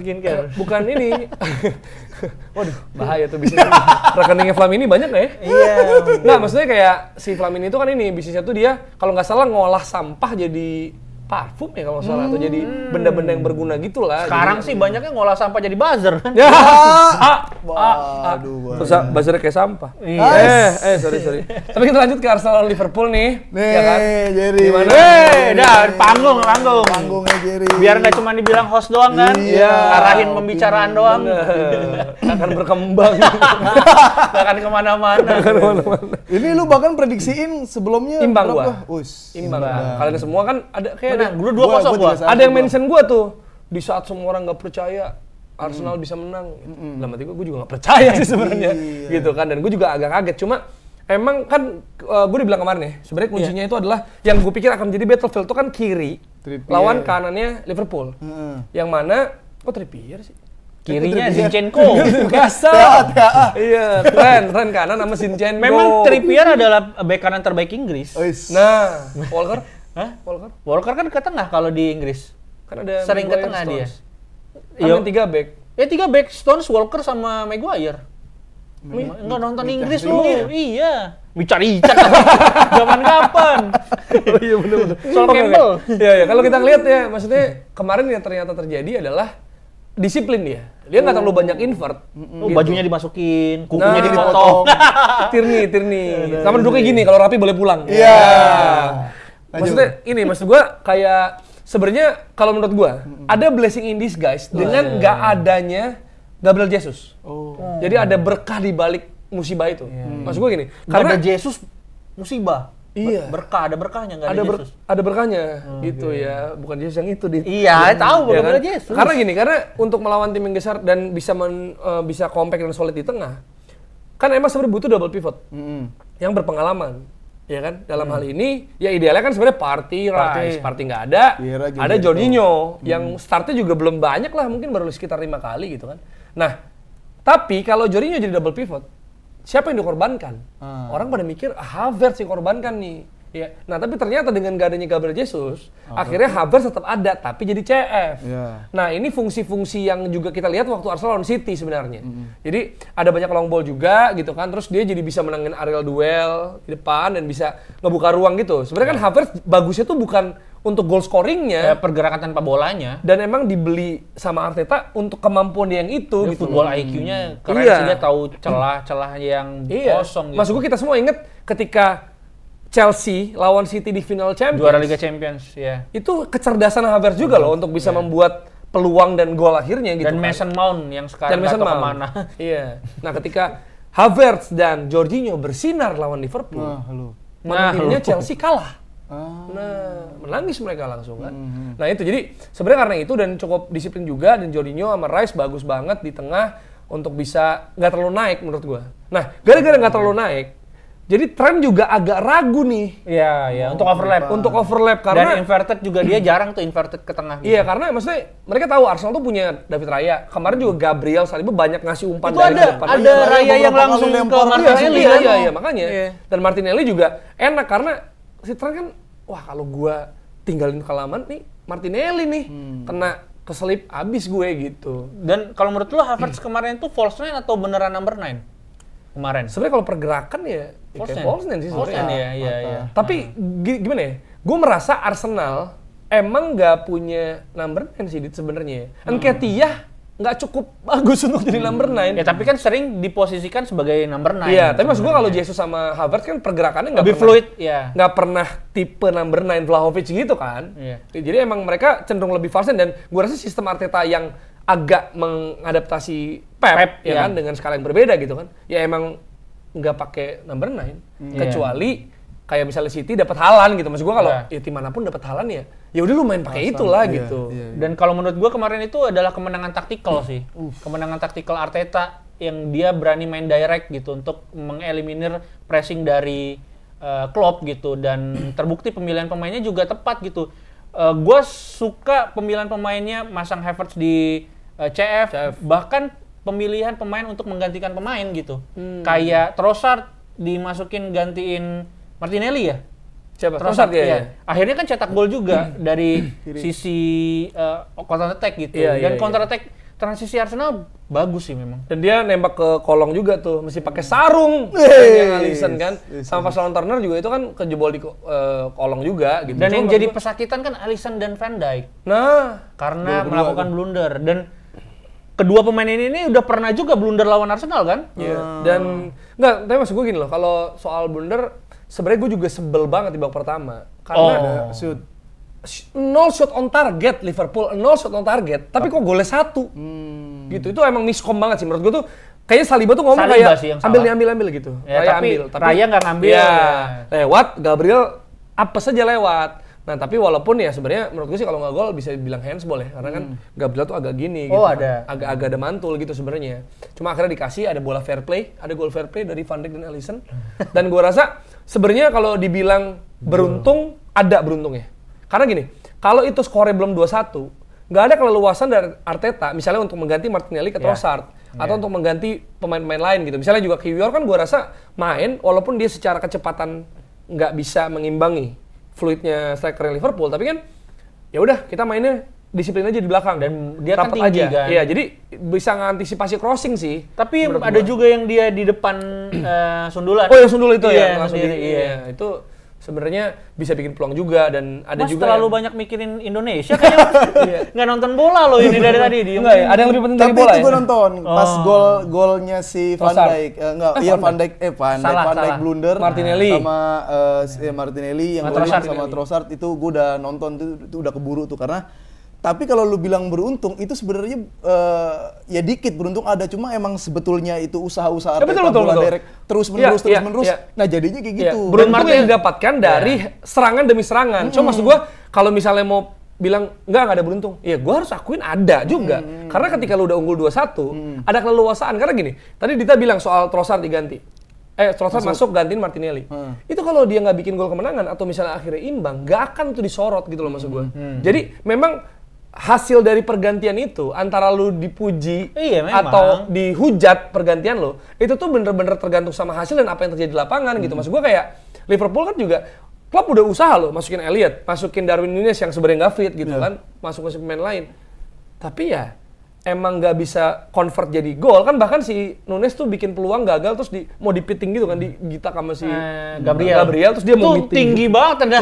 skincare. Bukan ini. Waduh, bahaya tuh bisnis. Rekeningnya Flamini banyak nggak ya? Iya. Nggak, maksudnya kayak si Flamini itu kan ini bisnisnya tuh dia kalau nggak salah ngolah sampah jadi parfum ya kalau nggak salah, atau jadi benda-benda yang berguna gitulah. Sekarang sih banyaknya ngolah sampah jadi buzzer kan? Ya. Aduh. Terus buzzernya kayak sampah. Sorry. Tapi kita lanjut ke Arsenal Liverpool nih. Ya kan? Jerry. Gimana? Panggung. Panggungnya Jerry. Biar nggak cuma dibilang host doang kan? Iya. Arahin pembicaraan doang. Akan berkembang. Nggak akan kemana-mana. Ini lu bahkan prediksiin sebelumnya imbang berapa? gua. Imbang. Kalian semua kan ada kayak dulu 2-0 gua. Ada yang mention gua tuh di saat semua orang nggak percaya Arsenal bisa menang. Dalam hati gua juga nggak percaya sih sebenarnya, gitu kan. Dan gua juga agak kaget. Cuma emang kan gua udah bilang kemarin ya, sebenarnya kuncinya itu adalah yang gua pikir akan jadi battlefield itu kan kiri lawan kanannya Liverpool. Yang mana Trippier sih? Kirinya Zinchenko. Gasal. Iya, keren kanan sama Zinchenko. Memang Trippier adalah bek kanan terbaik Inggris. Nah, Walker? Walker kan ke tengah kalau di Inggris. Kan ada sering ke tengah dia. Iya, 3 back. 3 back, Stones, Walker sama Maguire. Enggak nonton Inggris lu. Iya. Bicara zaman kapan? Oh iya benar. Sol Campbell. Iya, kalau kita lihat ya, maksudnya kemarin yang ternyata terjadi adalah disiplin dia. Dia nggak terlalu banyak invert. Gitu. Bajunya dimasukin, kukunya dipotong. Tirni. Sama duduknya gini, kalau rapi boleh pulang. Iya. Maksudnya ini, maksud gua kayak sebenarnya kalau menurut gua ada blessing in disguise dengan nggak adanya Gabriel Jesus. Jadi ada berkah di balik musibah itu. Maksud gue gini, karena ada Jesus musibah. Iya. Berkah, ada berkahnya, nggak ada Yesus. Ada berkahnya, gitu ya. Bukan Yesus yang itu. Iya, tahu ya bukan kan? Yesus. Karena gini, karena untuk melawan tim yang besar dan bisa compact dan solid di tengah, kan emang sebenarnya butuh double pivot yang berpengalaman. Ya kan, dalam hal ini ya idealnya kan sebenarnya Partey nggak ada, ada Jorginho yang startnya juga belum banyak lah, mungkin baru sekitar 5 kali gitu kan. Nah, tapi kalau Jorginho jadi double pivot, siapa yang dikorbankan? Orang pada mikir Havertz yang korbankan nih. Ya. Nah, tapi ternyata dengan gak adanya Gabriel Jesus, akhirnya Havertz tetap ada, tapi jadi CF. Nah, ini fungsi-fungsi yang juga kita lihat waktu Arsenal lawan City sebenarnya. Jadi, ada banyak long ball juga gitu kan, terus dia jadi bisa menangin aerial duel di depan dan bisa ngebuka ruang gitu. Sebenarnya kan Havertz bagusnya tuh bukan untuk goal scoringnya, pergerakan tanpa bolanya. Dan emang dibeli sama Arteta untuk kemampuan dia yang itu gitu. Football IQ-nya keren sih, dia tahu celah-celah yang kosong gitu. Maksud gue kita semua inget ketika Chelsea lawan City di final Champions, juara Liga Champions, ya. Itu kecerdasan Havertz juga loh untuk bisa membuat peluang dan gol akhirnya gitu. Dan Mason Mount yang sekarang nggak tahu kemana. Iya. Nah, ketika Havertz dan Jorginho bersinar lawan Liverpool, akhirnya Chelsea kalah. Nah, menangis mereka langsung kan. Nah, itu jadi sebenarnya karena itu dan cukup disiplin juga, dan Jorginho sama Rice bagus banget di tengah untuk bisa nggak terlalu naik menurut gua. Nah, gara-gara nggak terlalu naik, jadi tren juga agak ragu nih. Iya, untuk overlap. Untuk overlap karena dan inverted juga dia jarang tuh inverted ke tengah. Gitu. Iya, karena maksudnya mereka tahu Arsenal tuh punya David Raya. Kemarin juga Gabriel Saliba banyak ngasih umpan itu dari depan. Ada Raya yang langsung ke Martinelli. Iya, makanya. Dan Martinelli juga enak karena si Trent kan, wah kalau gua tinggalin kelaman nih Martinelli nih kena keselip abis gue gitu. Dan kalau menurut lu Havertz kemarin tuh false 9 atau beneran number 9? Kemarin. Sebenarnya kalau pergerakan ya false 9 sih sebenarnya. Iya. Tapi gimana ya? Gue merasa Arsenal emang nggak punya number 9 sih sebenarnya. Nketiah nggak cukup bagus untuk jadi number 9. Ya tapi kan sering diposisikan sebagai number 9. Iya, tapi maksud gue kalau Jesus sama Havertz kan pergerakannya nggak lebih fluid, ya. Nggak pernah tipe number 9 Vlahovic gitu kan. Iya. Jadi emang mereka cenderung lebih false 9 dan gue rasa sistem Arteta yang agak mengadaptasi Pep ya kan dengan skala yang berbeda gitu kan. Ya emang nggak pakai number 9 kecuali kayak misalnya City dapat Haaland gitu. Maksud gua kalau ya tim manapun dapat Haaland ya udah lu main pakai itulah gitu. Dan kalau menurut gua kemarin itu adalah kemenangan taktikal sih. Kemenangan taktikal Arteta yang dia berani main direct gitu untuk mengeliminir pressing dari Klopp gitu, dan terbukti pemilihan pemainnya juga tepat gitu. Gua suka pemilihan pemainnya, masang Havertz di CF, bahkan pemilihan pemain untuk menggantikan pemain gitu. Kayak Trossard dimasukin gantiin Martinelli ya? Siapa? Trossard ya. Akhirnya kan cetak gol juga dari sisi counter attack gitu. Dan counter attack transisi Arsenal bagus sih memang. Dan dia nembak ke kolong juga tuh, mesti pakai sarung. Yang Alisson kan. Sama pas lawan Turner juga itu kan kejebol di kolong juga gitu. Dan yang jadi pesakitan kan Alisson dan Van Dijk. Nah, karena melakukan blunder. Dan kedua pemain ini udah pernah juga blunder lawan Arsenal kan? Iya. Dan tapi maksud gue gini loh, kalau soal blunder sebenarnya gue juga sebel banget di babak pertama karena shoot 0 shot on target Liverpool, 0 shot on target, tapi kok golnya 1. Gitu. Itu emang miskom banget sih menurut gue tuh. Kayaknya Saliba tuh ngomong Saliba kayak ambil gitu. Ya, tapi Raya nggak ngambil. Ya, lewat Gabriel apa saja lewat. Nah, tapi walaupun ya sebenarnya menurut gue sih kalau nggak gol bisa dibilang handsball ya, karena kan Gabriel tuh agak gini gitu. Agak ada mantul gitu sebenarnya. Cuma akhirnya dikasih, ada bola fair play, ada gol fair play dari Van Dijk dan Alisson. Dan gue rasa sebenarnya kalau dibilang beruntung, ada beruntungnya. Karena gini, kalau itu skornya belum 2-1, nggak ada keleluasan dari Arteta misalnya untuk mengganti Martinelli ke Trossard atau untuk mengganti pemain-pemain lain gitu. Misalnya juga Kiwior kan gue rasa main walaupun dia secara kecepatan nggak bisa mengimbangi fluidnya striker Liverpool, tapi kan ya udah kita mainnya disiplin aja di belakang dan dia kan tinggi aja. Kan. Iya, jadi bisa ngantisipasi crossing sih. Tapi ada juga yang dia di depan sundulan. Oh, yang sundul itu ya, langsung iya. Itu sebenarnya bisa bikin peluang juga dan ada Mas juga terlalu banyak mikirin Indonesia kayaknya. Nggak nonton bola loh ini dari tadi. Enggak ya, ada yang lebih penting dari bola. Tapi itu gue nonton pas golnya si Van Dijk. Van Dijk blunder Martinelli sama Martinelli yang golin sama Trossard itu gue udah nonton itu udah keburu tuh karena Tapi kalau lu bilang beruntung, itu sebenarnya ya dikit beruntung ada, cuma emang sebetulnya itu usaha-usaha Arteta bola direct terus-menerus. Nah jadinya kayak gitu. Beruntung yang didapatkan dari serangan demi serangan. Cuma maksud gua kalau misalnya mau bilang nggak ada beruntung, ya gua harus akuin ada juga. Karena ketika lu udah unggul 2-1, ada keleluasaan. Karena gini, tadi Dita bilang soal Trossard diganti. Trossard masuk gantiin Martinelli. Itu kalau dia nggak bikin gol kemenangan atau misalnya akhirnya imbang, nggak akan tuh disorot gitu loh maksud gua. Jadi memang hasil dari pergantian itu antara lu dipuji atau dihujat pergantian lo, itu tuh bener-bener tergantung sama hasil dan apa yang terjadi di lapangan gitu. Maksud gua kayak Liverpool kan juga klub udah usaha loh masukin Elliot, masukin Darwin Núñez yang sebenarnya nggak fit gitu kan, masukin pemain lain. Tapi ya emang nggak bisa convert jadi gol kan, bahkan si Núñez tuh bikin peluang gagal terus mau dipiting gitu kan, digitak sama si Gabriel terus dia mau meeting. Itu tinggi banget ada.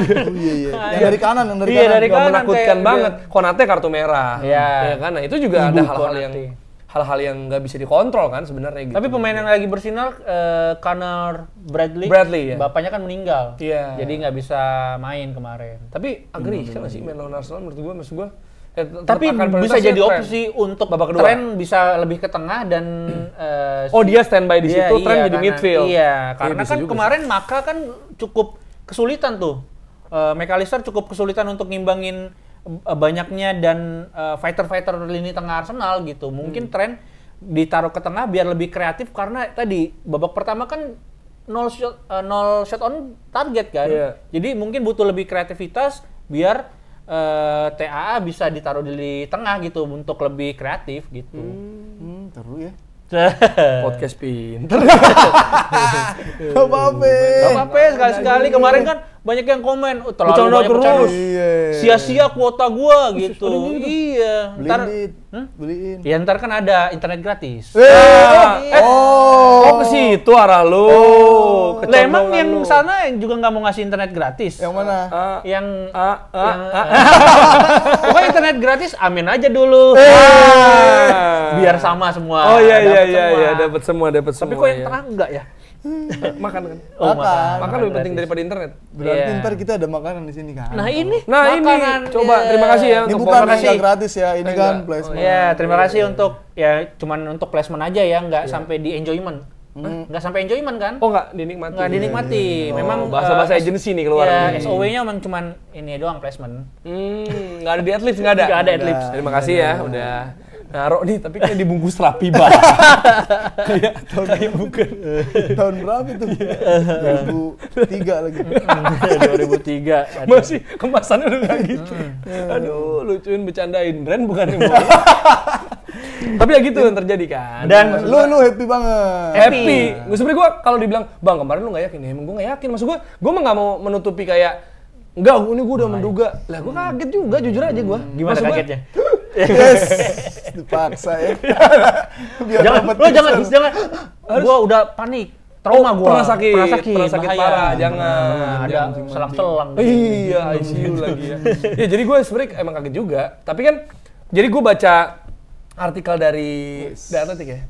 Yang dari kanan, dari kanan menakutkan banget. Konate kartu merah. Ya kan, nah itu juga ada hal-hal yang nggak bisa dikontrol kan sebenarnya gitu. Tapi pemain yang lagi bersinar Connor Bradley ya. Bapaknya kan meninggal. Jadi nggak bisa main kemarin. Tapi agree kan sih main lawan Arsenal maksud gue tapi bisa jadi opsi untuk babak kedua. Trent bisa lebih ke tengah dan dia standby di situ, Trent jadi midfield. Iya, karena kan kemarin Maka kan cukup kesulitan tuh. McAllister cukup kesulitan untuk ngimbangin banyaknya dan fighter-fighter lini tengah Arsenal gitu. Mungkin Trent ditaruh ke tengah biar lebih kreatif karena tadi babak pertama kan 0 shot on target kan. Jadi mungkin butuh lebih kreativitas biar TAA bisa ditaruh di tengah gitu untuk lebih kreatif gitu. Terus ya. Podcast pinter. Gak apa-apa sekali-sekali. Kemarin kan banyak yang komen, terlalu banyak terus. Sia-sia kuota gua gitu. Iya. Beliin. Ya ntar kan ada internet gratis. Ke situ arah lu. Emang yang sana juga nggak mau ngasih internet gratis? Yang mana? Yang pokoknya internet gratis, amin aja dulu. Biar sama semua. Oh iya, dapat semua. Tapi kok yang tengah enggak ya? Makan kan? Makan lebih penting daripada internet. Berarti ntar kita ada makanan di sini kan? Nah ini coba terima kasih ya. Ini bukan nggak gratis ya, ini kan placement. Ya terima kasih untuk cuman untuk placement aja ya, nggak sampai di enjoyment. Nggak sampai enjoyment kan? Oh nggak dinikmati. Nggak dinikmati. Memang bahasa agency nih keluar. SOW-nya memang cuman ini doang placement. Nggak ada di Adlibs, nggak ada. Nggak ada Adlibs. Terima kasih ya, udah naruh nih, tapi kayak dibungkus rapi banget. Kayak bukan. Tahun berapa itu? 2003 lagi. 2003. Masih kemasannya udah kayak gitu. Aduh, lucuin bercandain brand bukan yang mau. Tapi ya gitu yang terjadi kan. Dan lu happy banget. Happy. Sebenernya gue kalau dibilang, "Bang, kemarin lu nggak yakin?" Ya emang gue nggak yakin. Maksud gue mah nggak mau menutupi kayak enggak, ini gue udah menduga. Lah gue kaget juga, jujur aja gue. Gimana kagetnya? Yes, dipaksa ya. Jangan. Gua udah panik, trauma gua. Pernah sakit parah, jangan. Ada selang-selang. Iya, ICU lagi ya. Ya jadi gue sebenarnya emang kaget juga. Tapi kan, jadi gue baca artikel dari The Athletic ya.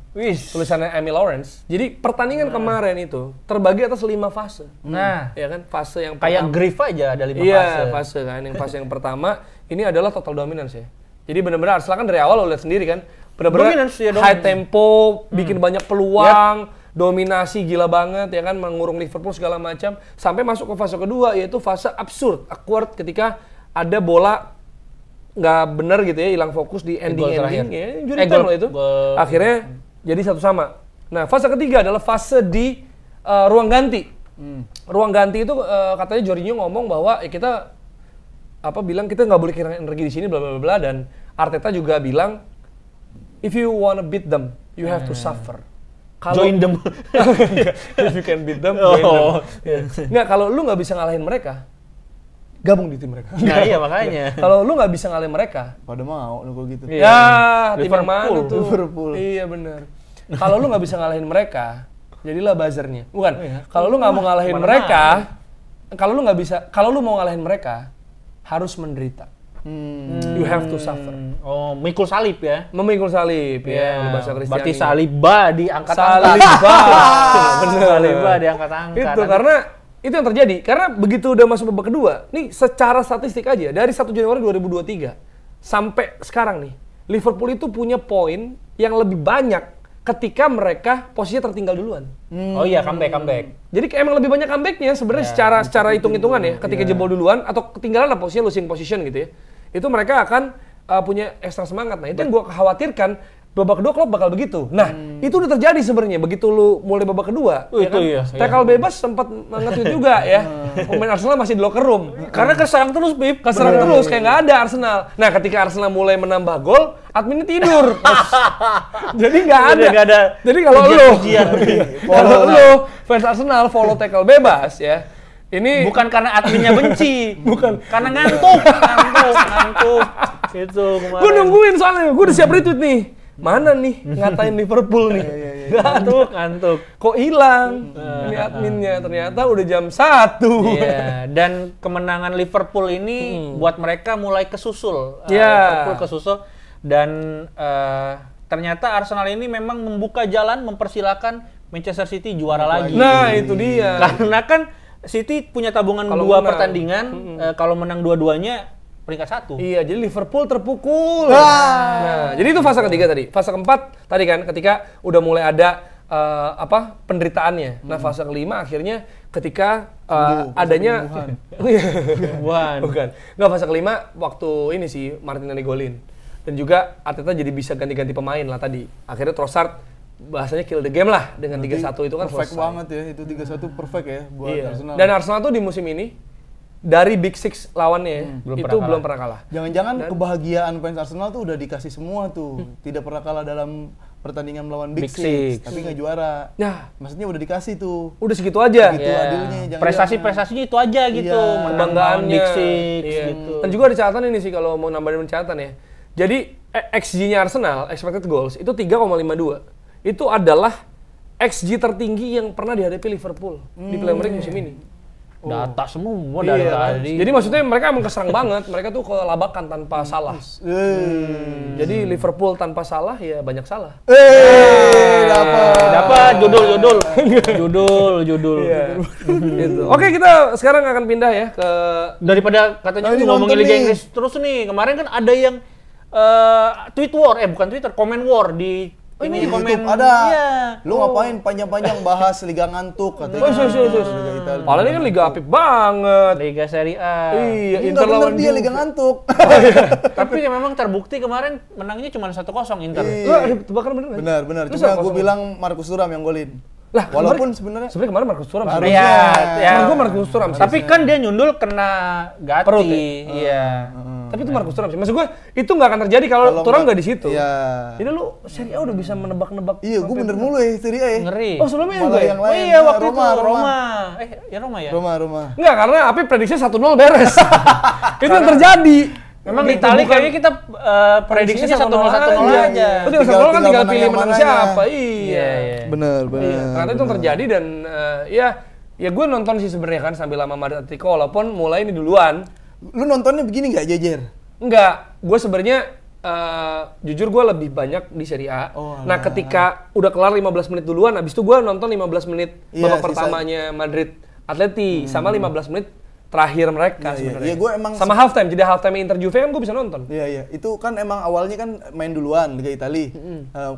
Tulisannya Amy Lawrence. Jadi pertandingan kemarin itu terbagi atas 5 fase. Nah, ya kan, fase yang kayak grief aja ada 5 fase. Iya, fase kan. Yang fase yang pertama ini adalah total dominance ya. Jadi benar-benar Arsenal kan dari awal lo lihat sendiri kan, benar-benar high tempo, bikin banyak peluang, dominasi gila banget ya kan, mengurung Liverpool segala macam, sampai masuk ke fase kedua yaitu fase awkward ketika ada bola nggak benar gitu ya, hilang fokus di ending ya, injury time loh itu. Akhirnya jadi 1-1. Nah, fase ketiga adalah fase di ruang ganti. Ruang ganti itu katanya Jorginho ngomong bahwa kita bilang kita nggak boleh kehilangan energi di sini bla bla bla, dan Arteta juga bilang if you wanna beat them you have to suffer. Join them. If you can beat them, join them. Nggak, kalau lu nggak bisa ngalahin mereka, gabung di tim mereka. Nah iya makanya. Kalau lu nggak bisa ngalahin mereka, pada mau lu kok gitu. Ya, tim mana tuh? Liverpool. Iya benar. Kalau lu nggak bisa ngalahin mereka, jadilah buzzernya. Bukan. Kalau lu nggak mau ngalahin mereka, kalau lu mau ngalahin mereka, harus menderita. You have to suffer. Oh, memikul salib ya? Memikul salib ya, bahasa Kristiani. Berarti salibah diangkat-angkat. Salibah diangkat-angkat. Itu karena itu yang terjadi. Karena begitu udah masuk babak kedua, nih secara statistik aja dari 1 Januari 2023 sampai sekarang nih, Liverpool itu punya poin yang lebih banyak ketika mereka posisinya tertinggal duluan. Oh iya, comeback. Jadi emang lebih banyak comebacknya sebenarnya secara hitung-hitungan ya. Ketika jebol duluan atau ketinggalan lah posisinya losing position gitu ya. Itu mereka akan punya ekstra semangat. Nah itu yang gue khawatirkan. Babak kedua Klopp bakal begitu. Nah, itu udah terjadi sebenarnya. Begitu lu mulai babak kedua, ya kan? Tackle bebas sempat nge-tweet juga ya. Pemain Arsenal masih di locker room. Karena keserang terus, Bib. Keserang terus, kayak nggak ada Arsenal. Nah, ketika Arsenal mulai menambah gol, adminnya tidur. Jadi nggak ada. Jadi kalau lu fans Arsenal follow tackle bebas ya. Ini bukan karena adminnya benci, bukan karena ngantuk. Itu kemarin. Gue nungguin soalnya, gue udah siap retweet nih. Mana nih ngatain Liverpool nih? Ngantuk. Kok hilang? Ini adminnya ternyata udah jam 1. Iya, dan kemenangan Liverpool ini buat mereka mulai kesusul. Liverpool kesusul dan ternyata Arsenal ini memang membuka jalan mempersilakan Manchester City juara lagi. Nah, itu dia. Karena kan City punya tabungan 2 pertandingan, kalau menang dua-duanya peringkat 1. Iya, jadi Liverpool terpukul. Nah, jadi itu fase ketiga tadi. Fase keempat tadi kan ketika udah mulai ada penderitaannya. Nah, fase kelima akhirnya ketika adanya bukan. Nggak, fase kelima waktu ini sih Martinelli golin. Dan juga Arteta jadi bisa ganti-ganti pemain lah tadi. Akhirnya Trossard bahasanya kill the game lah dengan 3-1 itu kan perfect selesai. banget ya, itu 3-1 perfect ya buat Arsenal. Dan Arsenal tuh di musim ini dari Big Six lawannya belum pernah kalah. Jangan-jangan kebahagiaan fans Arsenal tuh udah dikasih semua tuh. Tidak pernah kalah dalam pertandingan melawan Big Six, tapi nggak juara. Nah, maksudnya udah dikasih tuh. Udah segitu aja. Gitu adilnya. Prestasinya itu aja gitu. Kebanggaannya Big Six gitu. Dan juga ada catatan ini sih kalau mau nambahin catatan ya. Jadi XG-nya Arsenal, expected goals, itu 3,52. Itu adalah XG tertinggi yang pernah dihadapi Liverpool di Premier League musim ini. Data semua dari tadi. Jadi maksudnya mereka emang keserang banget, mereka tuh kelabakan tanpa salah. Jadi Liverpool tanpa salah ya banyak salah. Dapat judul. Gitu. Oke, kita sekarang akan pindah ya ke daripada katanya ngomongin Liga Inggris terus nih. Kemarin kan ada yang tweet war, bukan Twitter, komen war di ini komen ada. Iya. Lu ngapain panjang-panjang bahas Liga ngantuk katanya. Padahal ini kan Liga apik banget. Liga Serie A. Iya, Inter lawan dia Liga ngantuk. Tapi ya memang terbukti kemarin menangnya cuma 1-0 Inter. Lu ada tebakan bener nggak? Benar. Cuma gue bilang Marcus Thuram yang golin. Lah, walaupun sebenarnya kemarin Marcus Thuram ya. Gue Marcus Thuram sih. Tapi kan dia nyundul kena Gatti. Perut ya? Iya. Tapi itu Marcus Thuram sih. Maksud gue itu nggak akan terjadi kalau Thuram nggak di situ. Iya. Jadi lu Serie A udah bisa menebak-nebak. Iya, gue bener mulu ya Serie A ya. Ngeri. Oh, sebelumnya malah yang lain. Iya, waktu itu Roma. Roma. Enggak, karena Api prediksinya 1-0 beres. Itu yang terjadi. Memang Italia kayaknya kita prediksinya 1-0 aja. Itu 1-0 kan tinggal pilih menang siapa. Iya. Bener. Karena itu yang terjadi dan ya gue nonton sih sebenarnya kan sambil lama Madrid Atletico walaupun mulai ini duluan. Lu nontonnya begini nggak jejer? Enggak, gue sebenarnya jujur gue lebih banyak di Serie A. Nah, ketika udah kelar 15 menit duluan, abis itu gue nonton 15 menit babak pertamanya Madrid Atleti sama 15 menit terakhir mereka sebenarnya. Iya, gue emang sama halftime. Jadi halftime Inter Juve kan gue bisa nonton. Iya. Itu kan emang awalnya kan main duluan Liga Italia.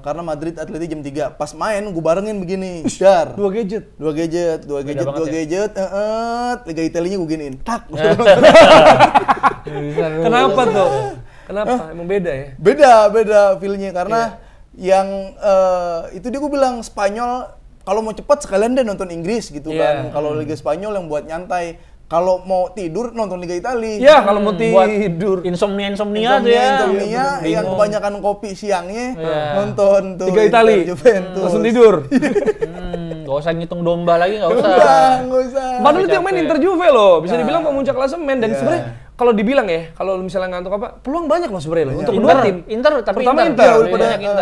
Karena Madrid Atleti jam 3. Pas main gue barengin begini. Dar. Dua gadget. Liga Italianya gue giniin. Tak. Kenapa tuh? Kenapa? Emang beda ya? Beda feel-nya karena yang itu dia gue bilang Spanyol kalau mau cepat sekalian deh nonton Inggris gitu kan. Kalau Liga Spanyol yang buat nyantai. Kalau mau tidur nonton Liga Italia. Ya, kalau mau tidur insomnia tuh ya. Insomnia yang kebanyakan kopi siangnya nonton tuh Liga Italia. Langsung tidur. Gak usah ngitung domba lagi, gak usah. Nggak usah. Padahal itu yang main Inter Juve loh. Bisa dibilang pemuncak klasemen dan sebenarnya kalau dibilang ya, kalau misalnya ngantuk apa, peluang banyak loh sebenarnya untuk kedua tim. Tapi terutama Inter.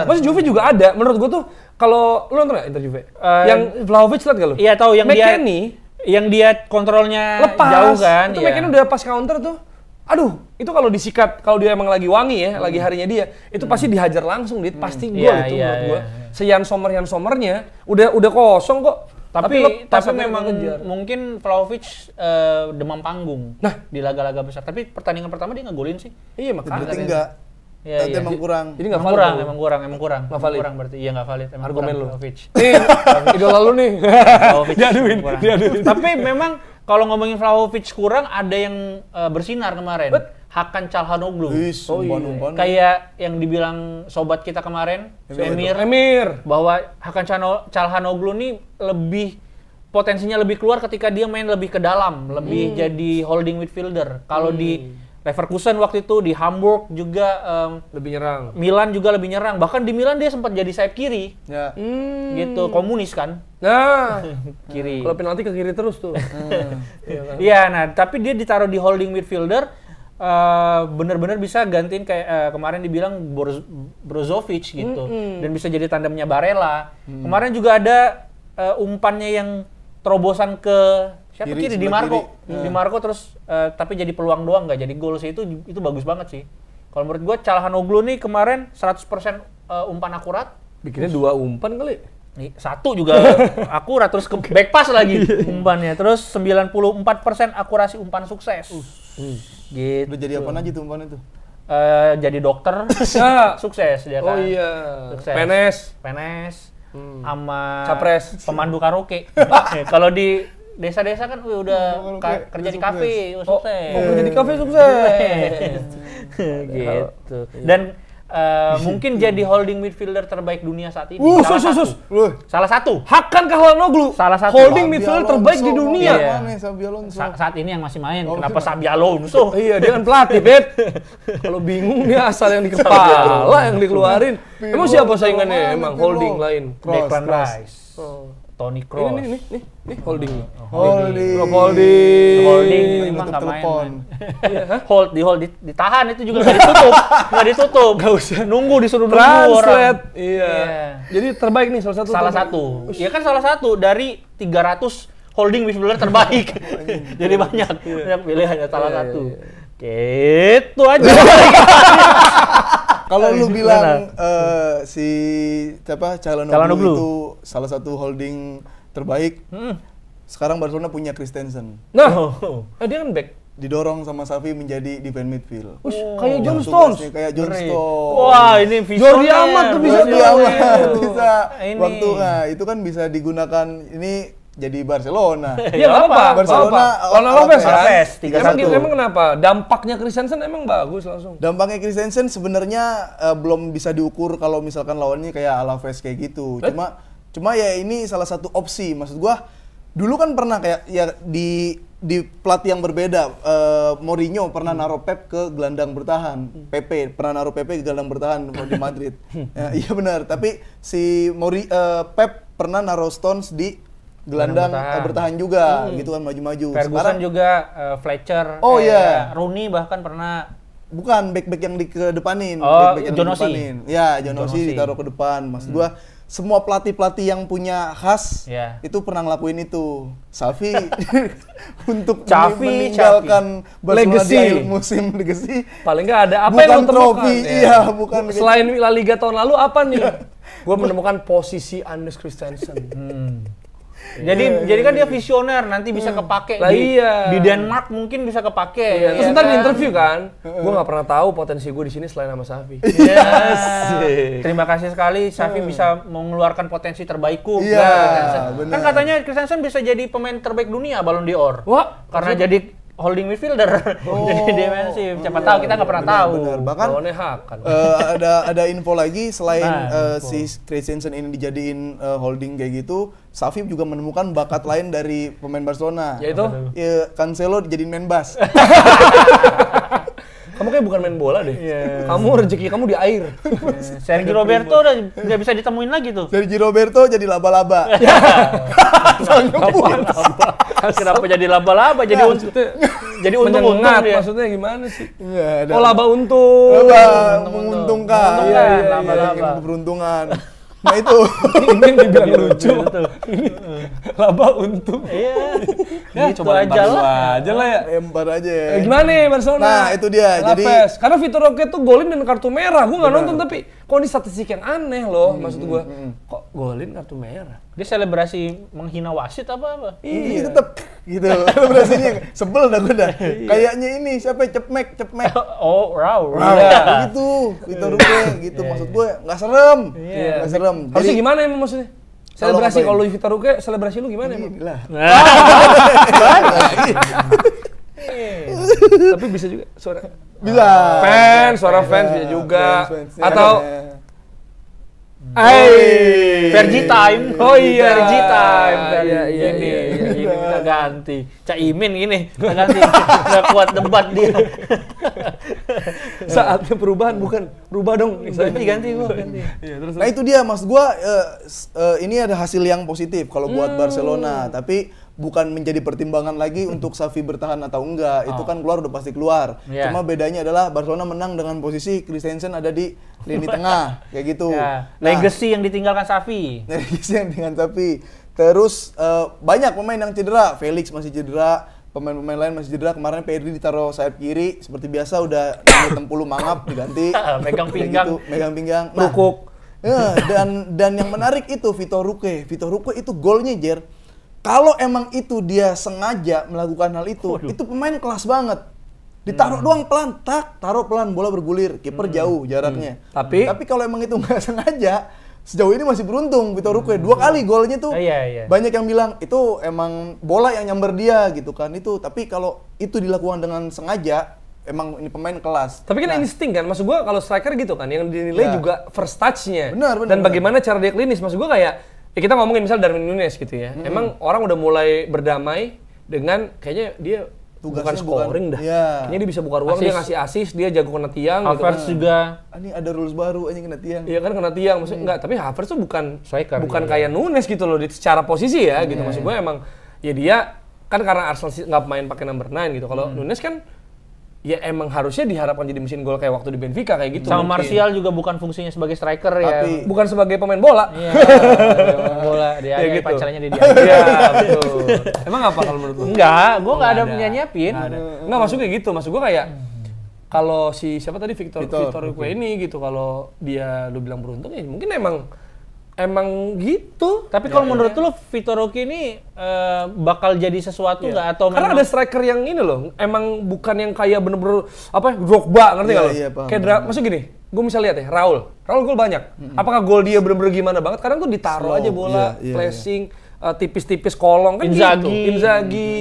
Masih Juve juga ada. Menurut gua tuh kalau lu nonton nggak Inter Juve? Yang Vlahovic lihat gak lu? Iya tahu yang dia kontrolnya lepas, jauh kan. Itu McKennie udah pas counter tuh. Aduh, itu kalau disikat, kalau dia emang lagi wangi ya, lagi harinya dia, itu pasti dihajar langsung, pasti gol itu menurut gua. Seyan Sommernya udah kosong kok. Tapi lepas memang mungkin Vlahovic demam panggung di laga-laga besar. Tapi pertandingan pertama dia ngegolin sih. Iya makanya. Berarti enggak. Iya, Berarti emang kurang. Jadi enggak valid. Emang kurang. Nggak valid. Kurang berarti. Iya enggak valid. Emang Argumen kurang lu. Vlahovic. Nih, idola lu nih. Vlahovic Diaduin. Tapi memang kalau ngomongin Vlahovic kurang, ada yang bersinar kemarin. Hakan Çalhanoğlu. Umpan-umpan. Kayak yang dibilang sobat kita kemarin, Emir. Bahwa Hakan Çalhanoğlu nih potensinya lebih keluar ketika dia main lebih ke dalam, lebih jadi holding midfielder. Kalau di Leverkusen waktu itu, di Hamburg juga lebih nyerang. Milan juga lebih nyerang. Bahkan di Milan dia sempat jadi sayap kiri. Ya. Gitu, komunis kan. Nah, Kiri. kalau penalti ke kiri terus tuh. Iya, nah tapi dia ditaruh di holding midfielder, bener-bener bisa gantiin kayak kemarin dibilang Brozovic gitu, dan bisa jadi tandemnya Barella. Kemarin juga ada umpannya yang terobosan ke siapa kiri Di Marco terus tapi jadi peluang doang, nggak jadi gol sih. Itu bagus banget sih. Kalau menurut gua Çalhanoğlu nih kemarin 100% umpan akurat. Bikinnya 2 umpan kali. Nih, 1 juga akurat, terus ke back pass lagi umpannya. Terus 94% akurasi umpan sukses. Gitu. Udah jadi apa aja tuh umpan itu? Jadi dokter, sukses dia kan. Oh iya. Sukses. PNS. Sama Capres. pemandu karaoke. Kalau di desa-desa kan udah kerja di kafe, sukses. Kerja di kafe sukses. Gitu. Dan mungkin jadi holding midfielder terbaik dunia saat ini. Salah satu. Hakan Çalhanoğlu. Salah satu. Holding midfielder terbaik di dunia. Saat ini yang masih main. Kenapa Xabi Alonso? Iya, dia kan pelatih, Beb. Kalau bingung dia asal yang di kepala yang dikeluarin. Emang siapa saingannya? Emang holding lain. Declan Rice. Toni Kroos. Ini holding. Holding memang nggak main. Hold ditahan itu juga nggak ditutup. Nggak usah nunggu, disuruh nunggu orang. Iya. Jadi terbaik nih salah satu. Iya kan salah satu dari 300 holding midfielder terbaik. Jadi banyak pilihannya salah satu. Gitu aja. Kalau lu bilang si Çalhanoğlu itu salah satu holding terbaik, sekarang Barcelona punya Christensen. Nah, dia kan back. Didorong sama Xavi menjadi defense midfield. Kayak John Stones. Kayak John Stones. Wah, ini Jordi Amat tuh bisa. Bisa. Waktu itu kan bisa digunakan ini jadi Barcelona. Iya nggak apa. Barcelona. Lopez kan. 3-1. Emang kenapa? Dampaknya Christensen emang bagus langsung. Dampaknya Christensen sebenarnya belum bisa diukur kalau misalkan lawannya kayak Alaves kayak gitu. Cuma ya ini salah satu opsi. Maksud gua dulu kan pernah kayak ya di pelatih yang berbeda. Mourinho pernah naruh Pep ke gelandang bertahan. Pepe pernah naruh Pepe ke gelandang bertahan di Madrid. Iya benar. Tapi si Pep pernah naruh Stones di gelandang bertahan juga, gitu kan, maju-maju. Ferguson juga Fletcher. Oh iya. Rooney bahkan pernah. Bukan back-back yang dikedepanin. Jonossi. Ya, Jonossi ditaruh ke depan. Maksud gua semua pelatih-pelatih yang punya khas itu pernah ngelakuin itu. Xavi untuk meninggalkan Barcelona di akhir musim legacy. Paling nggak ada apa bukan yang lu temukan. Trofi, iya, bukan. Selain La Liga tahun lalu apa nih? Gua menemukan posisi Anders Christensen. Jadi kan dia visioner, nanti bisa kepake di Denmark, mungkin bisa kepake. Terus ntar di interview kan, gue nggak pernah tahu potensi gue di sini selain sama Xavi. Terima kasih sekali Xavi bisa mengeluarkan potensi terbaikku. Kan katanya Christensen bisa jadi pemain terbaik dunia Ballon d'Or. Wah, karena jadi holding midfielder, jadi defensif. Siapa tahu, kita nggak pernah tahu. Benar. Bahkan ada info lagi selain si Christensen ini dijadiin holding kayak gitu, Xavi juga menemukan bakat lain dari pemain Barcelona. Yaitu? Ya, Cancelo dijadiin main bass. Kamu kayak bukan main bola deh. Kamu rezeki kamu di air. Sergio Roberto udah nggak bisa ditemuin lagi tuh. Sergio Roberto jadi laba-laba. Kenapa jadi laba-laba? Jadi untung-untung dia. Maksudnya gimana sih? Oh, laba untung. Menguntungkan. Laba-laba. Keberuntungan. Nah itu. Ini yang dibilang lucu. Laba untung. Iya. Gitu aja lah ya. Lempar aja ya. Gimana nih Barcelona? Nah itu dia. Jadi karena Vitor Roque tuh golin dan kartu merah. Gue nggak nonton tapi kok ini statistik yang aneh loh, maksud gue, kok golin kartu merah. Dia selebrasi menghina wasit apa? Iya tetep gitu. Selebrasinya sebel dah gue dah. Kayaknya ini siapa Cepmek. Oh, Raul. Iya, gitu. Vitor Roque gitu. Maksud gue nggak serem. Nggak serem. Harusnya gimana emang maksudnya? Selebrasi kalau lu Vitor Roque, selebrasi lu gimana emang? Lah. Tapi bisa juga suara Bisa. suara fans bisa juga. Fans. Atau Fergie time. Oh iya. Fergie time. Iya. Ini kita ganti. Caimin gini, kita ganti. Nggak kuat debat dia. Saatnya perubahan bukan rubah dong. Ganti gua. Iya, terus. Nah itu dia maksud gua ini ada hasil yang positif kalau buat Barcelona, tapi bukan menjadi pertimbangan lagi untuk Xavi bertahan atau enggak. Itu kan keluar udah pasti keluar. Yeah. Cuma bedanya adalah Barcelona menang dengan posisi Christensen ada di lini tengah kayak gitu. Ya. Legacy yang ditinggalkan Xavi. Legacy yang dengan Xavi. Terus banyak pemain yang cedera, Felix masih cedera, pemain-pemain lain masih cedera. Kemarin Pedri ditaruh sayap kiri, seperti biasa udah Tempulu mangap diganti. Megang Kayak pinggang. gitu, megang pinggang. Rukuk. Ya, dan yang menarik itu Vitor Roque. Vitor Roque itu golnya Jer. Kalau emang itu dia sengaja melakukan hal itu pemain kelas banget. Ditaruh doang pelan, taruh pelan, bola bergulir, kiper jauh jaraknya. Tapi kalau emang itu nggak sengaja, sejauh ini masih beruntung Vitor Roque. 2 kali golnya tuh Iya. banyak yang bilang itu emang bola yang nyamber dia gitu kan itu. Tapi kalau itu dilakukan dengan sengaja, emang ini pemain kelas. Tapi kan insting kan, maksud gua kalau striker gitu kan, yang dinilai juga first touch-nya. Benar. Dan bagaimana cara dia klinis, maksud gua kayak, ya kita ngomongin misal Darwin Núñez gitu ya, emang orang udah mulai berdamai dengan kayaknya dia bukan Tugasnya scoring dah. Iya. Kayaknya dia bisa buka ruang, dia ngasih assist, dia jago kena tiang gitu kan. Havertz juga. Ini ada rules baru aja kena tiang. Iya kan kena tiang, maksudnya enggak, tapi Havertz tuh bukan Striker, kayak Núñez gitu loh secara posisi ya gitu. Maksud gue emang ya dia kan karena Arsenal nggak main pakai number 9 gitu. Kalau Núñez kan ya emang harusnya diharapkan jadi mesin gol kayak waktu di Benfica kayak gitu. Sama mungkin. Martial juga bukan fungsinya sebagai striker Tapi ya. Bukan sebagai pemain bola. Iya, bola dia Ya aja gitu. pacarnya dia. Iya, betul. Emang apa kalau menurut lu? Enggak, gua enggak ada nyanyiapin. Enggak, maksud kayak gitu. Maksud gue kayak kalau si siapa tadi Vitor Roque ini gitu, kalau dia lu bilang beruntung ya mungkin emang gitu. Tapi kalau menurut lu Vitor Roque ini bakal jadi sesuatu nggak atau Karena memang ada striker yang ini loh, emang bukan yang kayak bener-bener apa Drogba, ngerti nggak lo? Iya, paham. Kayak maksud gini, gue bisa lihat ya, Raul gol banyak. Apakah gol dia bener-bener gimana banget? Kadang tuh ditaruh Slow, aja bola, iya. flashing, tipis-tipis kolong kan Inzaghi. gitu. Inzaghi,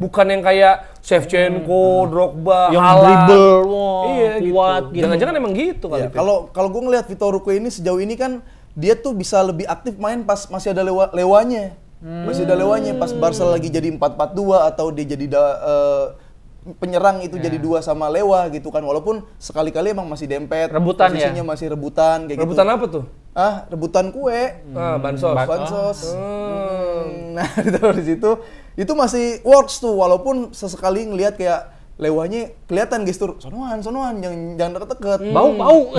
bukan yang kayak Shevchenko, Drogba, yang Haaland. dribble, wah, Iya, kuat gitu. gitu. Jangan-jangan emang gitu kali. ya, kalau gue ngelihat Vitor Roque ini sejauh ini kan dia tuh bisa lebih aktif main pas masih ada lewanya. Masih ada lewanya pas Barca lagi jadi 4-4-2 atau dia jadi penyerang itu jadi 2 sama Lewa gitu kan. Walaupun sekali-kali emang masih dempet, Rebutan posisinya masih rebutan kayak Rebutan gitu. apa tuh? Rebutan kue. Bansos. Bansos. Nah, ditaruh di situ itu masih works tuh walaupun sesekali ngelihat kayak lewanya kelihatan gestur sonoan jangan deket-deket. Bau.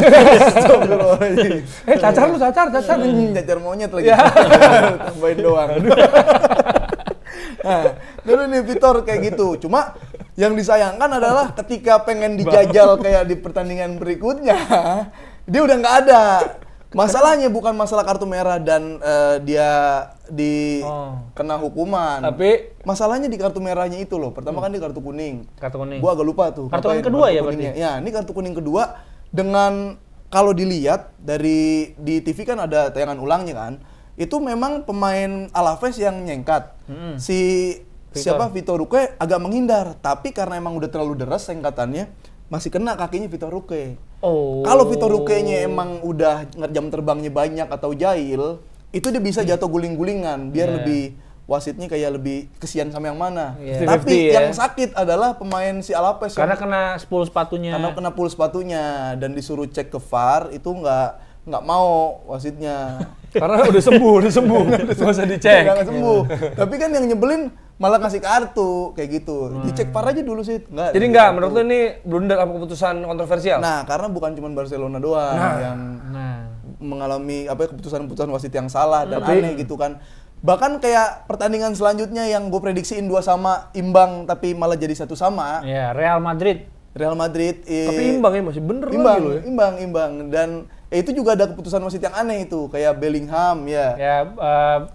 Cacar. Cacar monyet lagi. Tambahin doang. Nah, dulu nih Vitor kayak gitu. Cuma yang disayangkan adalah ketika pengen dijajal kayak di pertandingan berikutnya, dia udah nggak ada. Masalahnya bukan masalah kartu merah dan dia kena hukuman. Tapi Masalahnya di kartu merahnya itu loh. Pertama kan di kartu kuning. Kartu kuning. Gua agak lupa tuh. Kartu kuning ngapain kedua kartu ya kuningnya. berarti? Ya, ini kartu kuning kedua dengan kalau dilihat dari di TV kan ada tayangan ulangnya kan. Itu memang pemain Alaves yang nyengkat. Siapa Vitor Roque agak menghindar, tapi karena emang udah terlalu deras sengkatannya, masih kena kakinya Vitor Roque. Oh. Kalau Vitor Roque-nya emang udah jam terbangnya banyak atau jahil, itu dia bisa jatuh guling-gulingan biar lebih wasitnya kayak lebih kesian sama yang mana. Tapi 50-50 ya. yang sakit adalah pemain si Alaves Karena yang kena 10 sepatunya. karena kena pul sepatunya dan disuruh cek ke VAR itu nggak mau wasitnya. karena udah sembuh, nggak usah dicek. Nggak sembuh. Tapi kan yang nyebelin malah kasih kartu kayak gitu. Dicek VAR aja dulu sih. Jadi enggak, menurut lu ini blunder apa keputusan kontroversial? Nah, karena bukan cuma Barcelona doang yang mengalami keputusan-keputusan wasit yang salah dan aneh gitu kan. Bahkan kayak pertandingan selanjutnya yang gue prediksiin 2 sama imbang tapi malah jadi 1 sama. Ya, Real Madrid. Real Madrid Tapi imbang ya, masih bener imbang, lagi lo ya. imbang dan itu juga ada keputusan wasit yang aneh itu, kayak Bellingham ya. Ya,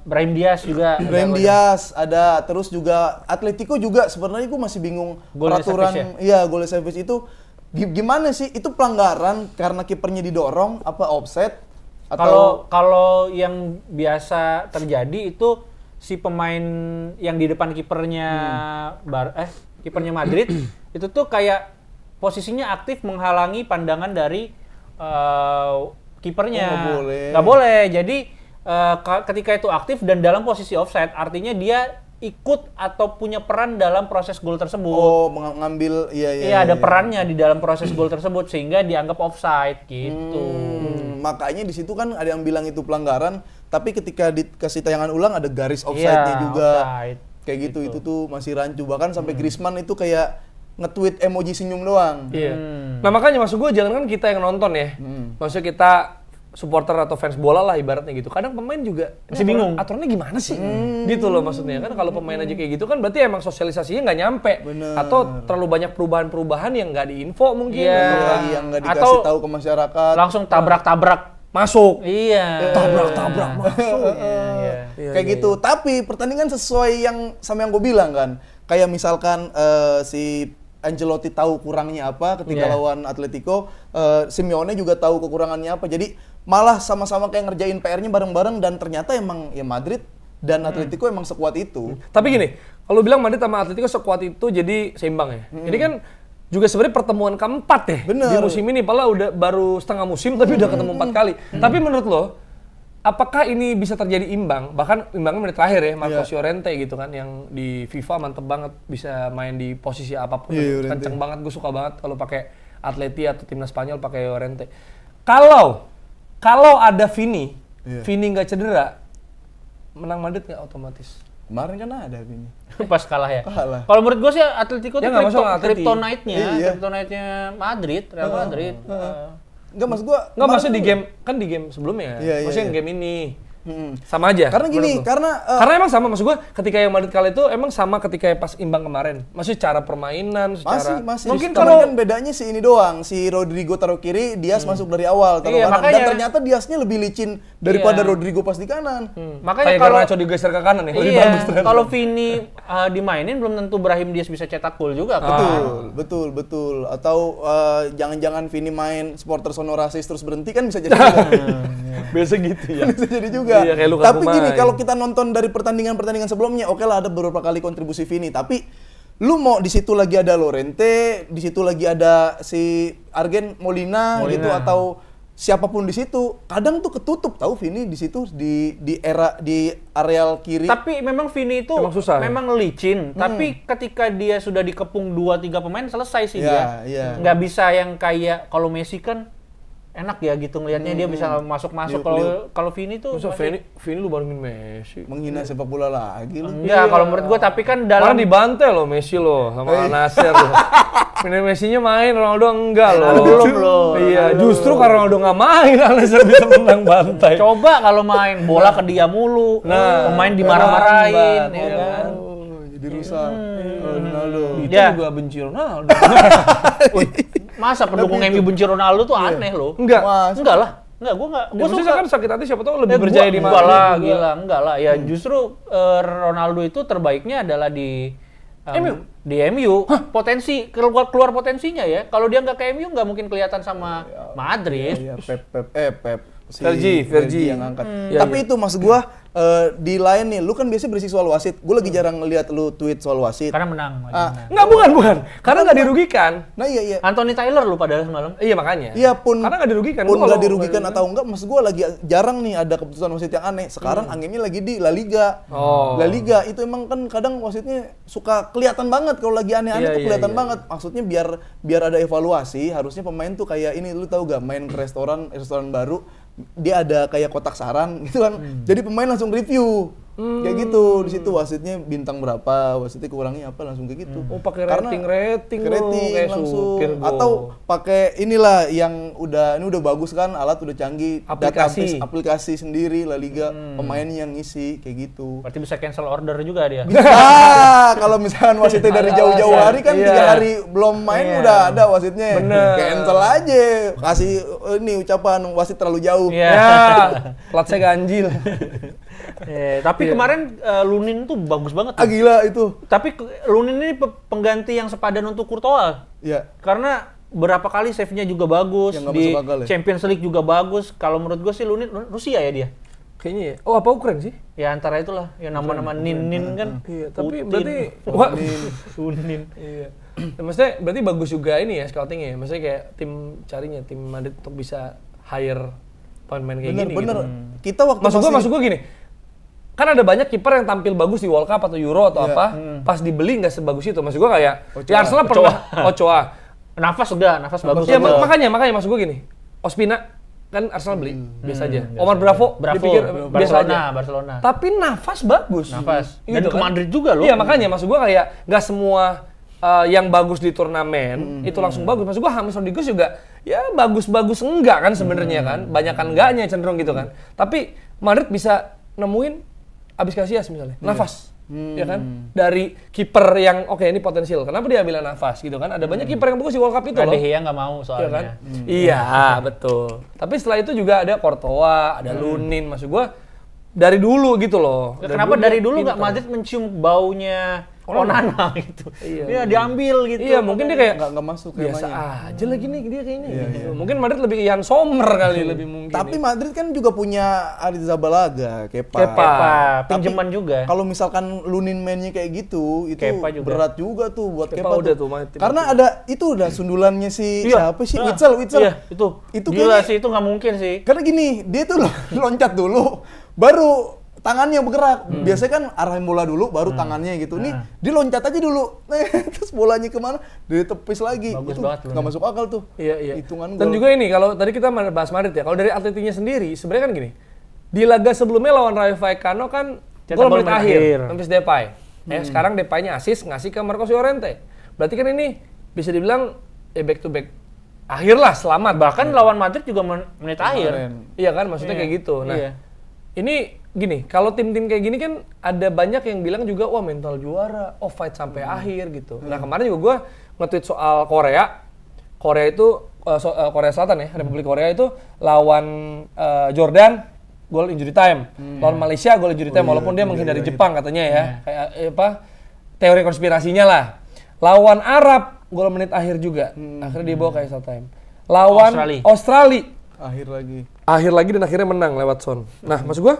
Brahim Diaz juga. Brahim Diaz ada, terus juga Atletico juga sebenarnya gue masih bingung Gol peraturan gol savage itu gimana sih? Itu pelanggaran karena kipernya didorong apa offset atau kalau yang biasa terjadi itu si pemain yang di depan kipernya kipernya Madrid itu tuh kayak posisinya aktif menghalangi pandangan dari kipernya. Nggak boleh. Jadi ketika itu aktif dan dalam posisi offside, artinya dia ikut atau punya peran dalam proses gol tersebut. Oh, mengambil Iya, ada perannya di dalam proses gol tersebut sehingga dianggap offside gitu. Makanya di situ kan ada yang bilang itu pelanggaran, tapi ketika dikasih tayangan ulang ada garis offside-nya juga. Offside. Kayak gitu, itu tuh masih rancu. Bahkan sampai Griezmann itu kayak nge-tweet emoji senyum doang. Iya. Nah makanya maksud gue jangan kan kita yang nonton ya. Maksudnya kita supporter atau fans bola lah ibaratnya gitu. Kadang pemain juga masih bingung. Aturannya gimana sih? Gitu loh maksudnya. Kan kalau pemain aja kayak gitu kan berarti emang sosialisasinya nggak nyampe. Bener. Atau terlalu banyak perubahan-perubahan yang nggak diinfo mungkin. Yang nggak dikasih tahu ke masyarakat. Langsung tabrak-tabrak masuk. Iya. Tabrak-tabrak masuk. Kayak gitu. Tapi pertandingan sesuai yang sama yang gue bilang kan. Kayak misalkan si Ancelotti tahu kurangnya apa ketika lawan Atletico, Simeone juga tahu kekurangannya apa. Jadi malah sama-sama kayak ngerjain PR-nya bareng-bareng dan ternyata emang ya Madrid dan Atletico emang sekuat itu. Tapi gini, kalau bilang Madrid sama Atletico sekuat itu jadi seimbang ya. Ini kan juga sebenarnya pertemuan keempat ya di musim ini. Padahal udah baru setengah musim tapi udah ketemu 4 kali. Tapi menurut lo, apakah ini bisa terjadi imbang? Bahkan imbangnya menit terakhir ya, Marcos Llorente gitu kan, yang di FIFA mantep banget bisa main di posisi apapun. Kenceng banget, gue suka banget kalau pakai Atleti atau timnas Spanyol pakai Llorente. Kalau ada Vini nggak cedera, menang Madrid nggak otomatis? Kemarin kan ada Vini. Pas kalah ya. Kalah. Kalau menurut gue sih Atletico tuh kryptonite-nya Madrid, Real Madrid. Enggak, maksud gua maksudnya di game sebelumnya. Maksudnya game ini. Sama aja. Karena gini, karena emang sama maksud gua ketika yang Madrid kalah itu emang sama ketika pas imbang kemarin. Maksudnya cara permainan, secara masih. Mungkin kalau kan bedanya si ini doang, si Rodrigo taruh kiri, Diaz masuk dari awal taruh kanan. Makanya, dan ternyata Diaznya lebih licin daripada Rodrigo pas di kanan. Makanya kalau Garnacho digeser ke kanan ya. Kalau Vini dimainin belum tentu Brahim Diaz bisa cetak gol juga. Betul. Atau jangan-jangan Vini main supporter Sonorasis terus berhenti kan bisa jadi juga. Biasa gitu ya. Bisa jadi juga. Iya, tapi gini, kalau kita nonton dari pertandingan-pertandingan sebelumnya, oke lah ada beberapa kali kontribusi Vini, tapi lu mau di situ lagi ada Llorente, di situ lagi ada si Argen Molina gitu atau siapapun di situ, kadang tuh ketutup tahu Vini di situ di areal kiri. Tapi memang Vini itu memang licin, tapi ketika dia sudah dikepung 2-3 pemain selesai sih dia. Nggak bisa yang kayak kalau Messi kan enak ya gitu ngelihatnya dia bisa masuk-masuk. Kalau Vini tuh Vini lu bandingin Messi. Menghina sepak bola lagi lu. Ya kalau menurut gua tapi kan dalam dibantai loh Messi loh sama Nasir loh. Messinya main, Ronaldo enggak loh. Belum loh. Iya, justru karena Ronaldo nggak main, Nasir bisa menang bantai. Coba kalau main bola ke dia mulu, pemain dimarah-marahin ya kan. Jadi rusak. Ronaldo. Itu juga benci Ronaldo. Masa pendukung MU benci Ronaldo tuh aneh loh. Enggak lah. Enggak, gua suka kan sakit hati siapa tahu lebih berjaya di mana. Enggak lah. Ya justru Ronaldo itu terbaiknya adalah di MU. Di MU. Potensi keluar potensinya ya. Kalau dia nggak ke MU nggak mungkin kelihatan sama Madrid. Pep. Vergi yang angkat. Tapi itu maksud gua di lain nih, lu kan biasanya berisik soal wasit. Gue lagi jarang ngeliat lu tweet soal wasit. Karena menang. Enggak, bukan. Karena nggak dirugikan. Nah iya. Anthony Taylor lu padahal semalam. Iya makanya. Iya pun. Karena nggak dirugikan. Pun nggak dirugikan atau enggak, maksud gue lagi jarang nih ada keputusan wasit yang aneh. Sekarang anginnya lagi di La Liga. La Liga itu emang kan kadang wasitnya suka kelihatan banget kalau lagi aneh-aneh tuh kelihatan banget. Maksudnya biar ada evaluasi, harusnya pemain tuh kayak ini, lu tahu gak main ke restoran baru, dia ada kayak kotak saran gitu kan. Jadi pemain langsung review. Kayak gitu, di situ wasitnya bintang berapa, wasitnya kurangi apa, langsung kayak gitu. Oh, pakai Karena rating kayak langsung. Atau pakai inilah yang ini udah bagus kan, alat udah canggih, database aplikasi sendiri La Liga, pemainnya yang ngisi kayak gitu. Berarti bisa cancel order juga dia. Kalau misalkan wasitnya dari jauh-jauh hari kan 3 hari belum main udah ada wasitnya. Cancel aja. Kasih ini ucapan wasit terlalu jauh. Plat saya ganjil. Tapi kemarin Lunin tuh bagus banget. Gila itu. Tapi Lunin ini pengganti yang sepadan untuk Courtois. Iya. Karena berapa kali save-nya juga bagus, di Champions League juga bagus. Kalau menurut gue sih Lunin Rusia ya dia. Kayaknya ya. Oh, apa Ukraina sih? Ya antara itulah. Ya nama-nama Nin kan. Iya, tapi berarti Lunin. Iya. Maksudnya berarti bagus juga ini ya scouting-nya. Maksudnya kayak tim Madrid untuk bisa hire pemain kayak gini. Bener. Gitu. Kita waktu maksud gua gini. Kan ada banyak kiper yang tampil bagus di World Cup atau Euro atau apa, pas dibeli nggak sebagus itu. Maksud gua kayak Ochoa. ya Arsenal pernah Ochoa. Nafas bagus. Ya makanya maksud gua gini. Ospina kan Arsenal beli biasa aja. Omar Bravo dipikir biasa aja. Barcelona. Tapi nafas bagus. Dan ke Madrid juga loh. Iya, makanya maksud gua kayak nggak semua yang bagus di turnamen itu langsung bagus. Maksud gua James Rodriguez juga ya bagus-bagus enggak kan sebenarnya kan. Banyakan enggaknya cenderung gitu kan. Tapi Madrid bisa nemuin abis Casillas misalnya, nafas, ya kan? Dari kiper yang oke ini potensial. Kenapa dia bilang nafas gitu kan? Ada banyak kiper yang bagus di World Cup itu loh. De Gea nggak mau soalnya. Iya kan? Iya, betul. Tapi setelah itu juga ada Courtois, ada Lunin, maksud gua dari dulu gitu loh. Kenapa dari dulu nggak Madrid mencium baunya Onana gitu? Dia diambil gitu. Iya, mungkin dia kayak nggak masuk biasa aja lagi nih dia kayaknya. Gitu. Mungkin Madrid lebih ke Ian Sommer kali lebih mungkin. Tapi Madrid kan juga punya Arrizabalaga, Kepa, pinjaman juga. Kalau misalkan Lunin mainnya kayak gitu, itu juga berat juga tuh buat Kepa udah tuh. tuh Karena ada itu udah sundulannya siapa sih? Witsel. Iya, itu gila sih, itu nggak mungkin sih. Karena gini, dia tuh loncat dulu, baru tangannya bergerak. Biasanya kan arah bola dulu, baru tangannya gitu. Nih, dia loncat aja dulu. Terus bolanya kemana? Dia tepis lagi. Bagus itu banget. nggak masuk akal tuh. Iya. Hitungan Dan juga ini, kalau tadi kita bahas Madrid ya, kalau dari Atletinya sendiri, sebenarnya kan gini. Di laga sebelumnya lawan Rayo Vallecano kan gol menit akhir, Memphis Depay. Sekarang Depay-nya asis, ngasih ke Marcos Llorente. Berarti kan ini bisa dibilang back to back. Akhir lah, selamat. Bahkan lawan Madrid juga menit akhir. Iya kan, maksudnya kayak gitu. Nah, ini gini, kalau tim-tim kayak gini kan ada banyak yang bilang juga wah mental juara, fight sampai akhir gitu. Nah kemarin juga gue nge-tweet soal Korea itu Korea Selatan ya, Republik Korea itu lawan Jordan gol injury time, lawan Malaysia gol injury time walaupun dia menghindari Jepang katanya ya, kayak teori konspirasinya lah. Lawan Arab gol menit akhir juga, akhirnya dibawa ke extra time. Lawan Australia akhir lagi dan akhirnya menang lewat Son. Nah maksud gue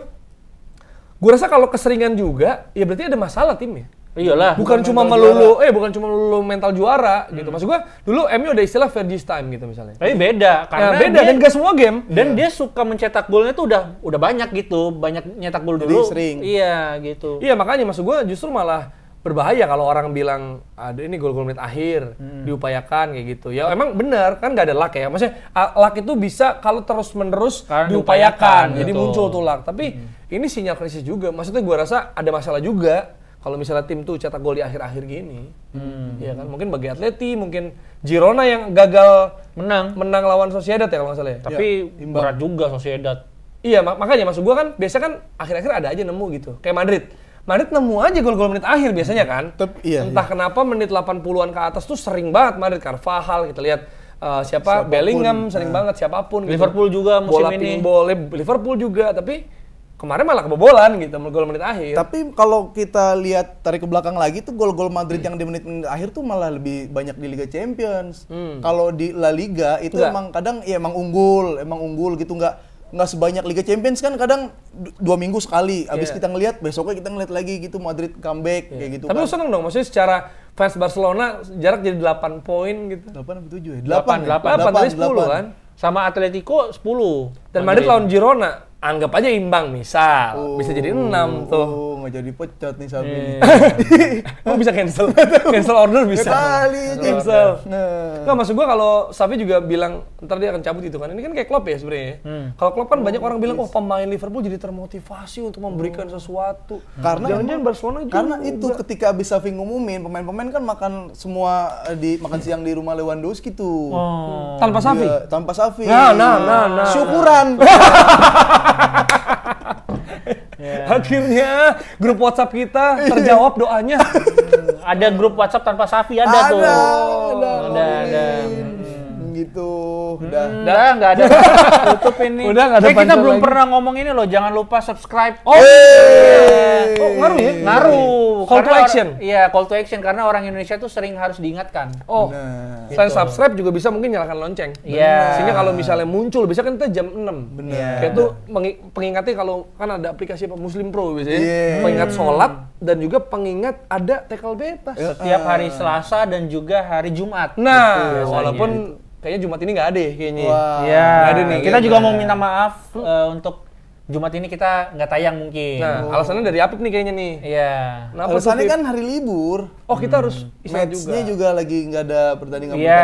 rasa kalau keseringan juga, ya berarti ada masalah timnya. Iyalah. Bukan cuma melulu mental juara gitu. Maksud gua dulu MU ada istilah Fergie's time gitu misalnya. Tapi beda karena dan gak semua game. Dan dia suka mencetak golnya tuh udah banyak gitu, banyak nyetak gol dulu. Sering. Iya gitu. Iya makanya maksud gua justru malah berbahaya kalau orang bilang ada ini gol-gol menit akhir diupayakan kayak gitu. Ya emang benar kan nggak ada luck ya. Maksudnya luck itu bisa kalau terus-menerus diupayakan. Jadi muncul tuh luck. Tapi ini sinyal krisis juga. Maksudnya gua rasa ada masalah juga kalau misalnya tim tuh cetak gol di akhir-akhir gini. Ya kan mungkin bagi Atleti, mungkin Girona yang gagal menang lawan Sociedad ya kalau nggak salah ya. Tapi berat juga Sociedad. Iya makanya maksud gua kan biasa kan akhir-akhir ada aja nemu gitu. Kayak Madrid nemu aja gol-gol menit akhir biasanya kan. Entah kenapa menit 80-an ke atas tuh sering banget Madrid. Carvajal kita lihat siapapun, Bellingham sering banget siapapun. Liverpool gitu. Juga musim ini. Liverpool juga tapi kemarin malah kebobolan gitu gol menit akhir. Tapi kalau kita lihat tarik ke belakang lagi tuh gol-gol Madrid yang di menit akhir tuh malah lebih banyak di Liga Champions. Kalau di La Liga itu emang kadang ya emang unggul gitu nggak sebanyak Liga Champions kan kadang 2 minggu sekali. Abis kita ngelihat besoknya kita ngeliat lagi gitu Madrid comeback kayak gitu. Tapi lu seneng dong maksudnya secara fans Barcelona jarak jadi 8 poin gitu. 8 atau 7 ya? 8 dari 10 kan. Sama Atletico 10. Dan Madrid lawan Girona anggap aja imbang misal. Bisa jadi 6 tuh. nggak jadi pecat nih Safi nih. Kok bisa cancel? Cancel order bisa. Kali Cancel. Nggak, maksud gua kalau Safi juga bilang ntar dia akan cabut itu kan. Ini kan kayak Klopp ya sebenarnya. Kalau Klopp kan banyak orang bilang, pemain Liverpool jadi termotivasi untuk memberikan sesuatu. Karena jangan-jangan Barcelona juga. Karena itu ketika abis Safi ngumumin pemain-pemain kan makan semua makan siang di rumah Lewandowski tuh. Tanpa Safi. Iya, tanpa Safi. Nah. Syukuran. Akhirnya grup WhatsApp kita terjawab doanya. Ada grup WhatsApp tanpa Safi ada tuh. Ada. Gitu. Udah nggak ada. Tutup ini. Udah nggak ada kita belum lagi. pernah ngomong ini loh. Jangan lupa subscribe. Oh, ngaruh ya? Ngaruh. Call to action. Iya, call to action karena orang Indonesia tuh sering harus diingatkan. Oh, selain subscribe juga bisa mungkin nyalakan lonceng. Iya. Sehingga kalau misalnya muncul, bisa kan kita jam 6. Bener. Kayak tuh pengingatnya kalau kan ada aplikasi apa Muslim Pro biasanya. Iya. Pengingat sholat dan juga pengingat ada tackle bebas. Setiap hari Selasa dan juga hari Jumat. Nah, walaupun kayaknya Jumat ini nggak ada ya kayaknya. Iya. Nggak ada nih. Kita juga mau minta maaf untuk Jumat ini kita nggak tayang mungkin. Nah, alasannya dari Apik nih kayaknya nih. Iya. Alasannya kan hari libur. Oh, kita harus istirahat Match-nya juga. juga lagi nggak ada pertandingan Iya,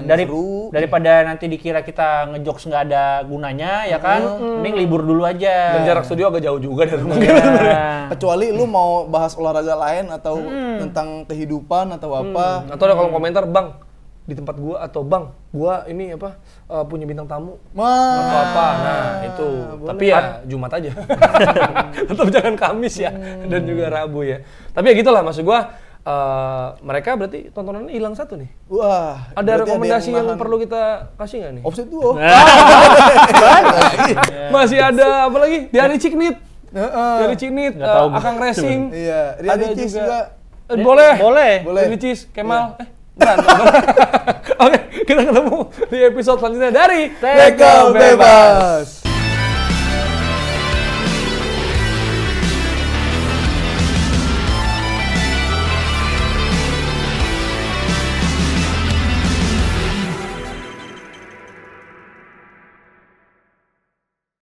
yang seru. daripada nanti dikira kita ngejokes nggak ada gunanya, ya kan? Mending libur dulu aja. Dan jarak studio agak jauh juga dari rumah. Iya. Kecuali lu mau bahas olahraga lain atau tentang kehidupan atau apa. Atau ada kolom komentar, Bang, di tempat gua atau Bang, gua ini apa punya bintang tamu. Apa-apa. Nah, itu. Tapi ya Jumat aja. Tetap jangan Kamis ya. Dan juga Rabu ya. Tapi ya gitulah maksud gua mereka berarti tontonannya hilang satu nih. Wah, Ada berarti rekomendasi yang nahan. perlu kita kasih nggak nih? Offset tuh. Masih ada apa lagi? Di hari Ciknit. Dari Ciknit, Nggak tahu gua. Akang Racing. Iya, Ada Ricis juga. Boleh. Boleh. Ricis, Kemal. Oke, kita ketemu di episode selanjutnya dari Tackle Bebas.